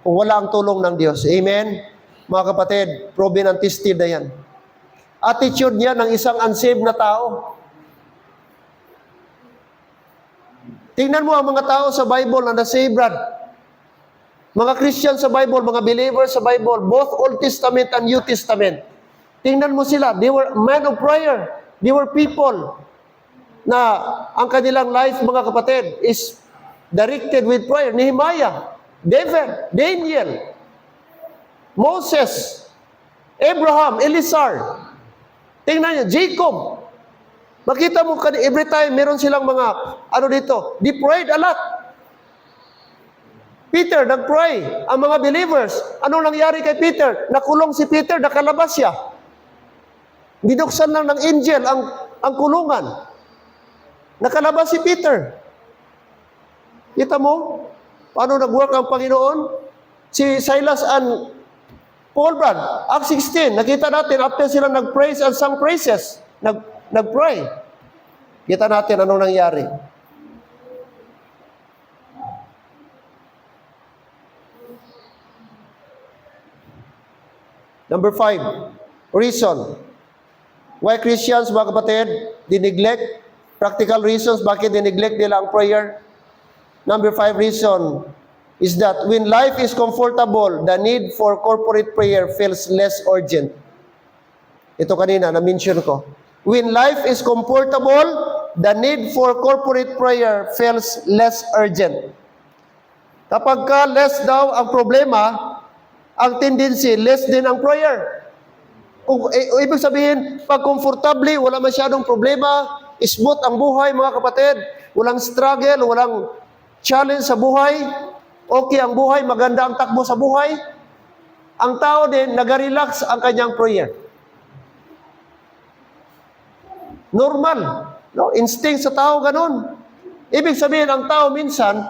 Kung wala ang tulong ng Diyos. Amen? Mga kapatid, proven and tested na yan. Attitude niya ng isang unsaved na tao. Tingnan mo ang mga tao sa Bible na na-save, Brad. Mga Christian sa Bible, mga believers sa Bible, both Old Testament and New Testament. Tingnan mo sila, they were men of prayer. They were people na ang kanilang life, mga kapatid, is directed with prayer. Nehemiah, David, Daniel, Moses, Abraham, Eliezer. Tingnan niyo, Jacob. Makita mo, every time meron silang mga, they prayed a lot. Peter, nag-pray. Ang mga believers, anong nangyari kay Peter? Nakulong si Peter, nakalabas siya. Binuksan lang ng angel ang kulungan. Nakalabas si Peter. Kita mo, paano nag-work ang Panginoon? Si Silas and Paul, Brad, Acts 16, nakita natin, after sila nag-praise and sang praises, nag-pray. Kita natin anong nangyari. Number 5, reason. Why Christians, mga kapatid, dineglect? Practical reasons, bakit dineglect nila ang prayer? Number 5 reason is that when life is comfortable, the need for corporate prayer feels less urgent. Ito kanina, na-mention ko. When life is comfortable, the need for corporate prayer feels less urgent. Kapag ka less daw ang problema, ang tendency, less din ang prayer. Kung ibig sabihin, pag comfortably, wala masyadong problema, smooth ang buhay, mga kapatid, walang struggle, walang challenge sa buhay, okay ang buhay, maganda ang takbo sa buhay, ang tao din, nag-relax ang kanyang prayer. Normal. No? Instinct sa tao, ganun. Ibig sabihin, ang tao minsan,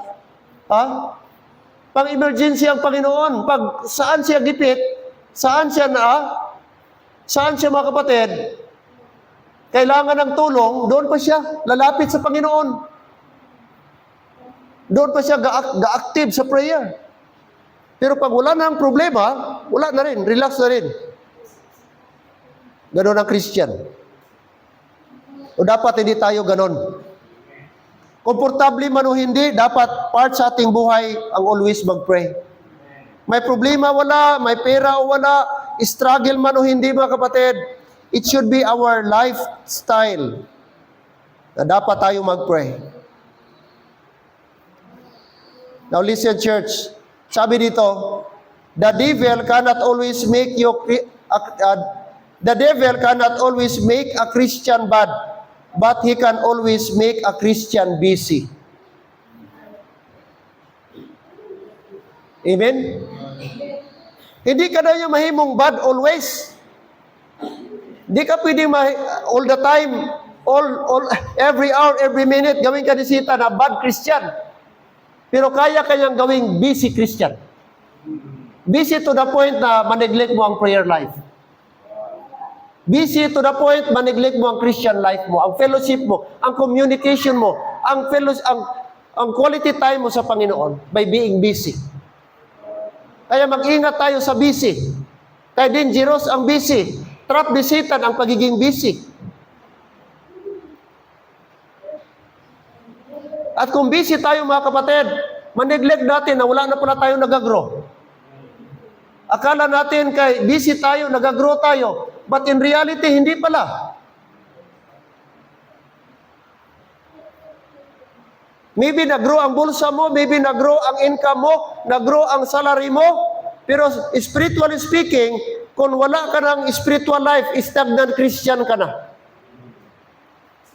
pang emergency ang Panginoon. Pag saan siya gipit, saan siya mga kapatid, kailangan ng tulong, doon pa siya lalapit sa Panginoon. Doon pa siya ga-active sa prayer. Pero pag wala na ang problema, wala na rin, relax na rin. Ganon ang Christian. O dapat hindi tayo ganon. Komportable man o hindi, dapat part sa ating buhay ang always mag-pray. May problema wala, may pera o wala, struggle man o hindi, mga kapatid, it should be our lifestyle na dapat tayo mag-pray. Now listen, church. Sabi dito, the devil cannot always make a Christian bad, but he can always make a Christian busy. Amen? Hindi ka na yung mahimong bad always. Hindi ka pwedeng all the time, every hour, every minute, gawin ka nisita na bad Christian. Pero kaya kanyang gawing busy Christian. Busy to the point na maneglect mo ang prayer life. Busy to the point, maneglect mo ang Christian life mo, ang fellowship mo, ang communication mo, ang quality time mo sa Panginoon by being busy. Kaya mag-ingat tayo sa busy. Kaya dangerous ang busy. Trap bisitan ang pagiging busy. At kung busy tayo, mga kapatid, maneglect natin na wala na pala tayong nag-grow. Akala natin kay busy tayo, nag-grow tayo. But in reality, hindi pala. Maybe nag-grow ang bulsa mo, maybe nag-grow ang income mo, nag-grow ang salary mo, pero spiritually speaking, kung wala ka ng spiritual life, stagnant Christian ka na.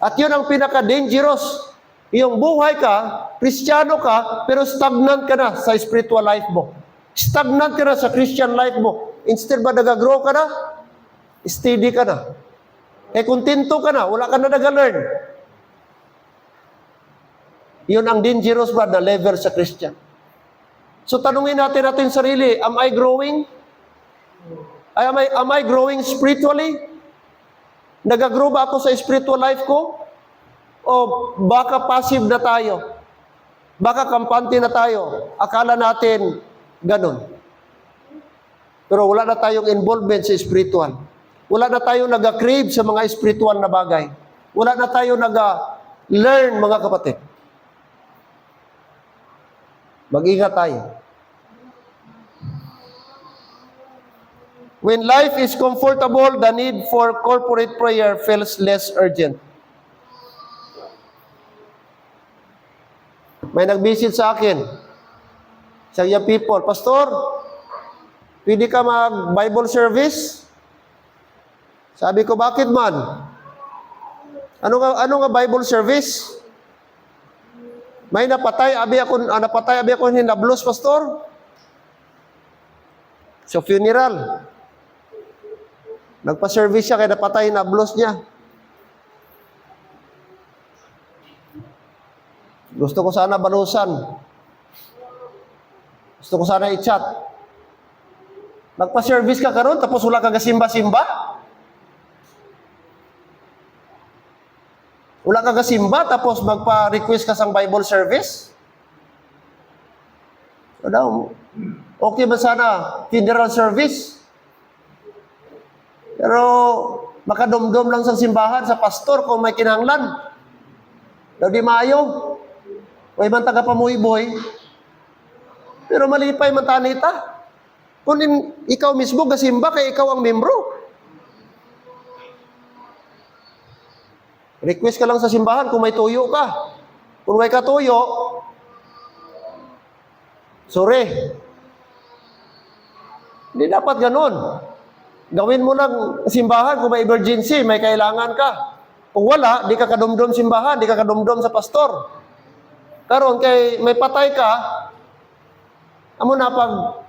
At yun ang pinaka-dangerous. Yung buhay ka, Kristiyano ka, pero stagnant ka na sa spiritual life mo. Stagnant ka na sa Christian life mo. Instead ba nag-grow ka na? Steady ka na. Kontento ka na, wala ka na nag-learn. Yun ang dangerous ba na level sa Christian. So tanungin natin sarili, am I growing? Am I growing spiritually? Nag-grow ba ako sa spiritual life ko? O baka passive na tayo? Baka kampante na tayo? Akala natin ganun. Pero wala na tayong involvement sa spiritual. Wala na tayong nag-crave sa mga spiritual na bagay. Wala na tayong nag-learn, mga kapatid. Mag-ingat tayo. When life is comfortable, the need for corporate prayer feels less urgent. May nag-visit sa akin. Sa young people, Pastor, pwede ka mag-Bible service? Sabi ko, bakit man? Ano nga Bible service? May napatay abi ako hinablos, Pastor. So funeral. Nagpa-service siya kaya napatay hinablos niya. Gusto ko sana balusan. Gusto ko sana i-chat. Nagpa-service ka karon tapos wala ka gasimba-simba? Wala ka gasimba tapos magpa-request ka sang Bible service? Ano? Okay ba sana funeral service? Pero makadumdum lang sa simbahan sa pastor kung may kinahanglan. Daw di maayo. Way man taga pamuhi-buhi. Pero malipay man tanita. Kung ikaw mismo gasimba kay ikaw ang membro. Request ka lang sa simbahan kung may tuyo ka. Kung may katuyo, sorry. Hindi dapat ganun. Gawin mo lang simbahan kung may emergency, may kailangan ka. Kung wala, di ka kadumdum simbahan, di ka kadumdum sa pastor. Karon kay may patay ka, amo na pag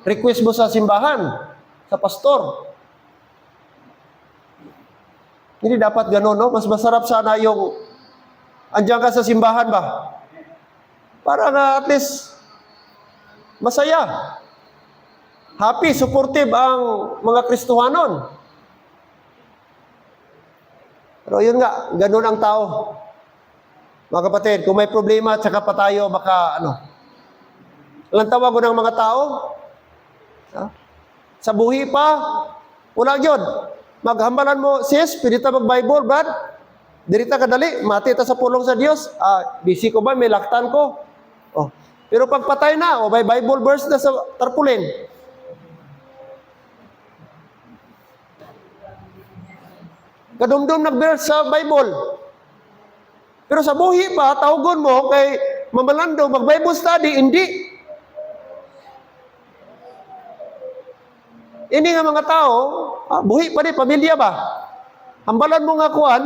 request mo sa simbahan, sa pastor. Hindi dapat gano'n, no? Mas masarap sana yung andiyan ka sa simbahan ba? Para na at least masaya. Happy, supportive ang mga Kristohanon. Pero yun nga, gano'n ang tao. Mga kapatid, kung may problema, tsaka pa tayo Alang tawag ko ng mga tao? Ha? Sa buhi pa, wala yun. Maghambalan mo, sis, pwede ta mag-Bible, brad? Dirita kadali, mati ta sa pulong sa Diyos. Busy ko ba? May laktan ko. Oh. Pero pagpatay na, may Bible verse na sa tarpulin. Kadumdum nag-verse sa Bible. Pero sa buhi pa, tawagon mo kay mamalando, mag-Bible study, hindi. Ini nga mga tao, buhi pa rin, pamilya ba? Hambalan mo nga kuan,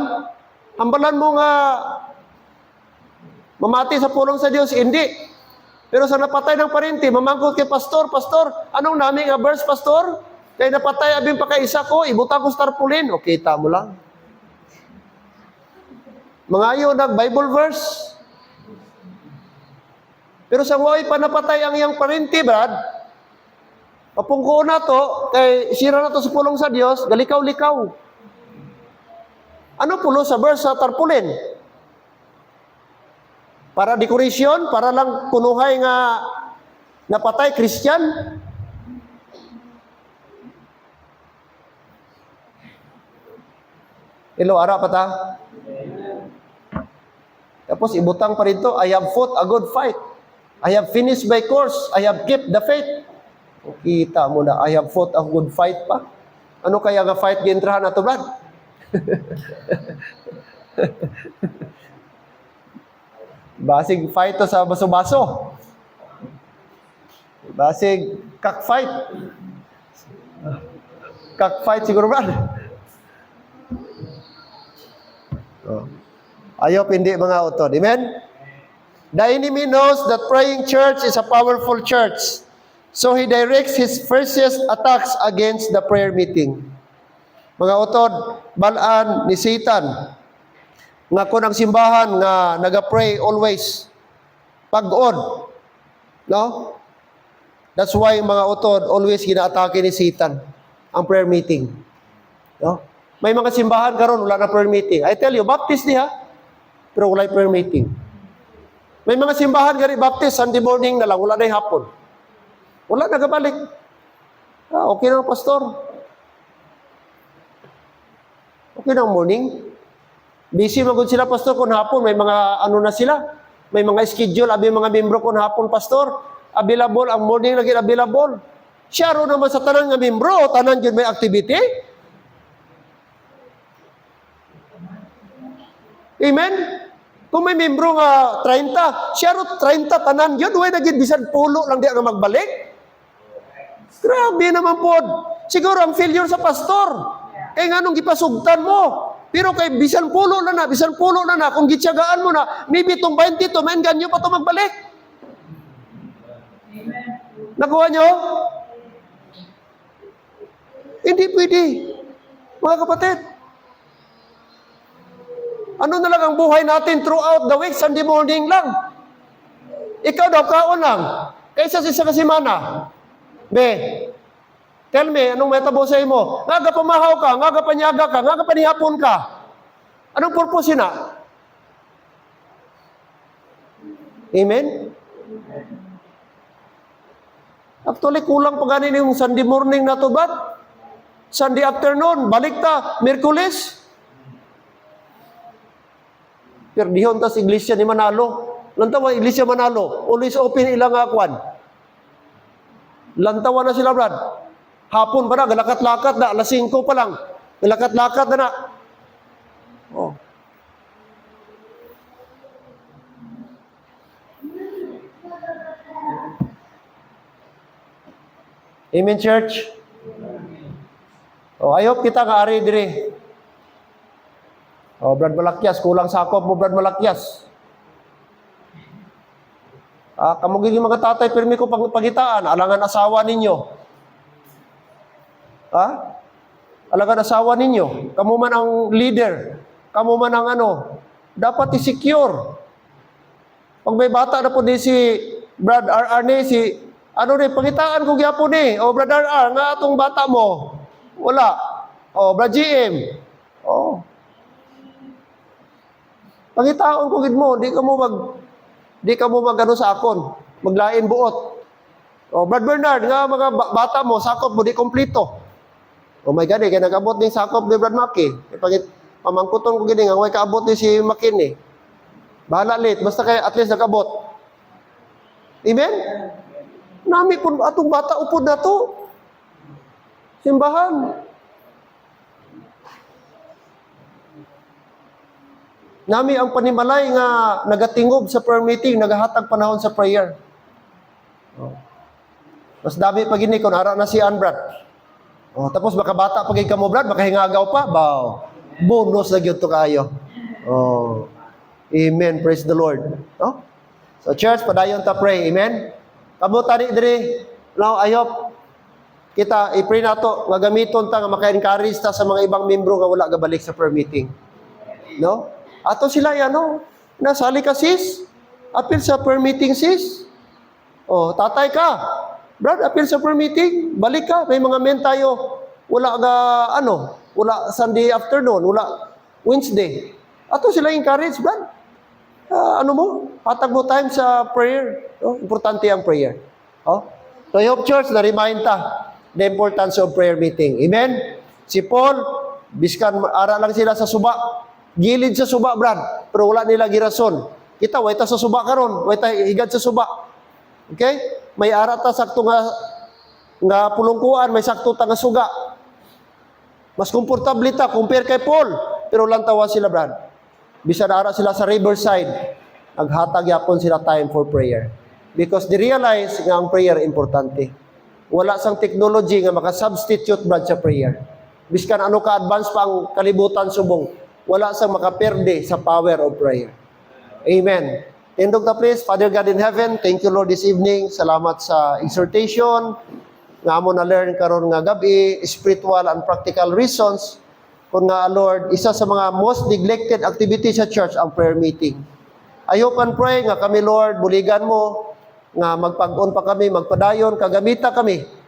hambalan mo nga mamati sa pulong sa Diyos, hindi. Pero sa napatay ng parente, mamangkot kay pastor, anong namin nga verse, pastor? Kaya napatay abing pakaisa ko, ibutang ko sa tarpulin. O, kita mo lang. Mga ayo nag-Bible verse. Pero sa huwag pa napatay ang iyang parente, brad, papungko na to, kay sira na to sa pulong sa Diyos, galikaw-likaw. Ano pulo sa verse sa tarpulin? Para decoration? Para lang punuhay nga napatay, Christian? Ilo, ara pa ta? Tapos ibutang pa rito, I have fought a good fight. I have finished my course. I have kept the faith. O, kita mo na, I have fought a good fight pa. Ano kaya nga fight gintrahan na to, brad? Basig fight to sa baso-baso. Basig cockfight. Cockfight siguro, brad. Oh. Ayop hindi mga utod. Amen? The enemy knows that praying church is a powerful church. So he directs his fiercest attacks against the prayer meeting. Mga utod, balaan ni Satan. Nga ko ng simbahan nga naga-pray always. Pag-on. No? That's why mga utod, always gina-atake ni Satan ang prayer meeting. No? May mga simbahan karon wala na prayer meeting. I tell you, Baptist niya, pero wala prayer meeting. May mga simbahan gani Baptist, Sunday morning na lang, wala na hapon. Wala nagabalik. Okay na pastor. Okay na morning. Busy magod sila pastor kung hapon, may mga ano na sila. May mga schedule, abi mga membro ko na hapon, pastor. Available, ang morning lagi available. Siya ro naman sa tanan nga membro, tanan yun may activity. Amen? Kung may membro nga 30, siya ro 30 tanan yun, huwag naging bisan pulo lang di nga magbalik. Grabe naman po. Siguro ang failure sa pastor. Kaya nga nung gipasugtan mo. Pero kay bisan pulo na, kung gitsagaan mo na, maybe itong 20 to, main ganyo pa ito magbalik. Nakuha nyo? Hindi pwede. Mga kapatid. Ano na lang ang buhay natin throughout the week, Sunday morning lang. Ikaw daw, kaon lang. Kaysa sa isang kasimana. Tell me, anong metabo sa imo? Nga ka pamahaw ka, nga ka panyaga ka, nga ka panihapon ka. Anong purpose na? Amen? Actually, kulang pa ganin yung Sunday morning na to, but Sunday afternoon, balik ta, Miyerkules. Pero dihon ta sa iglesia ni Manalo. Lantawa, iglesia Manalo, always open ilang akwan. Lantawa na sila, Brad. Hapon pa na, galakat-lakat na, alas 5 pa lang. Galakat-lakat na. Oh. Amen, church? Oh, ayop kita nga ari dire. Oh, Brad Malakyas, kulang sakop mo, Brad Malakyas. Kamugiging mga tatay, pirmi ko pagitaan, alangan asawa ninyo. Alangan asawa ninyo. Kamu man ang leader. Kamu man ang dapat i-secure. Pag may bata na po di si Brad RR ni, pagitaan ko gyapon ni. O Brad RR, nga atong bata mo. Wala. O Brad GM. O. Pangitaon ko gid mo, di ka mo magano sa akon, maglain buot. O Brad Bernard, nga mga bata mo, sakop mo di kompleto. Oh my God, kaya nag-abot din sakop ni Brad Maki. Pamangkuton ko gini nga way kaabot ni si Makin eh. Bahala late, basta kay at least nag-abot. Amen? Nami pun atong bata upod na to. Simbahan. Nami ang panimalay nga nagatingob sa prayer meeting, nagahatag panahon sa prayer. Oh. Mas dami pa gini kung ara na si Anbrat. Oh, tapos baka bata pagay ka mo, Brad, baka hingagaw pa. Bow. Bonus na gyud to kayo. Oh. Amen. Praise the Lord. Oh? So church, padayon ta pray. Amen. Kamo tani diri, now ayop kita i-pray nato nga gamiton ta nga maka-encourage ta sa mga ibang membro nga wala gabalik sa prayer meeting. No? Ato sila yan, no? Nasali ka, sis. Appeal sa prayer meeting, sis. Oh, tatay ka. Brad, appeal sa prayer meeting. Balik ka. May mga men tayo. Wala wala Sunday afternoon. Wala Wednesday. Ato sila encourage, Brad. Patag mo time sa prayer. Oh, importante ang prayer. Oh? So, I hope church, na-remind ta the importance of prayer meeting. Amen? Si Paul, biskan ara lang sila sa suba. Gilid sa suba, Brad. Pero wala nila girason. Kita, way ta sa suba karon, way ta higad sa suba. Okay? May ara ta sakto nga pulungkuan, may sakto ta nga suga. Mas komportable ta compare kay Paul. Pero lang tawa sila, Brad. Bisan ara sila sa riverside, naghatag yapon sila time for prayer. Because they realize nga ang prayer importante. Wala sang technology nga maka-substitute, Brad, sa prayer. Biskan ano ka-advance pa ang kalibutan subong, wala sang makaperde sa power of prayer. Amen. Tindog ta please, Father God in heaven, thank you Lord this evening. Salamat sa exhortation. Nga mo na-learn karon nga gabi, spiritual and practical reasons. Kung nga Lord, isa sa mga most neglected activity sa church ang prayer meeting. I hope and pray nga kami Lord, buligan mo, nga magpag-on pa kami, magpadayon, kagamita kami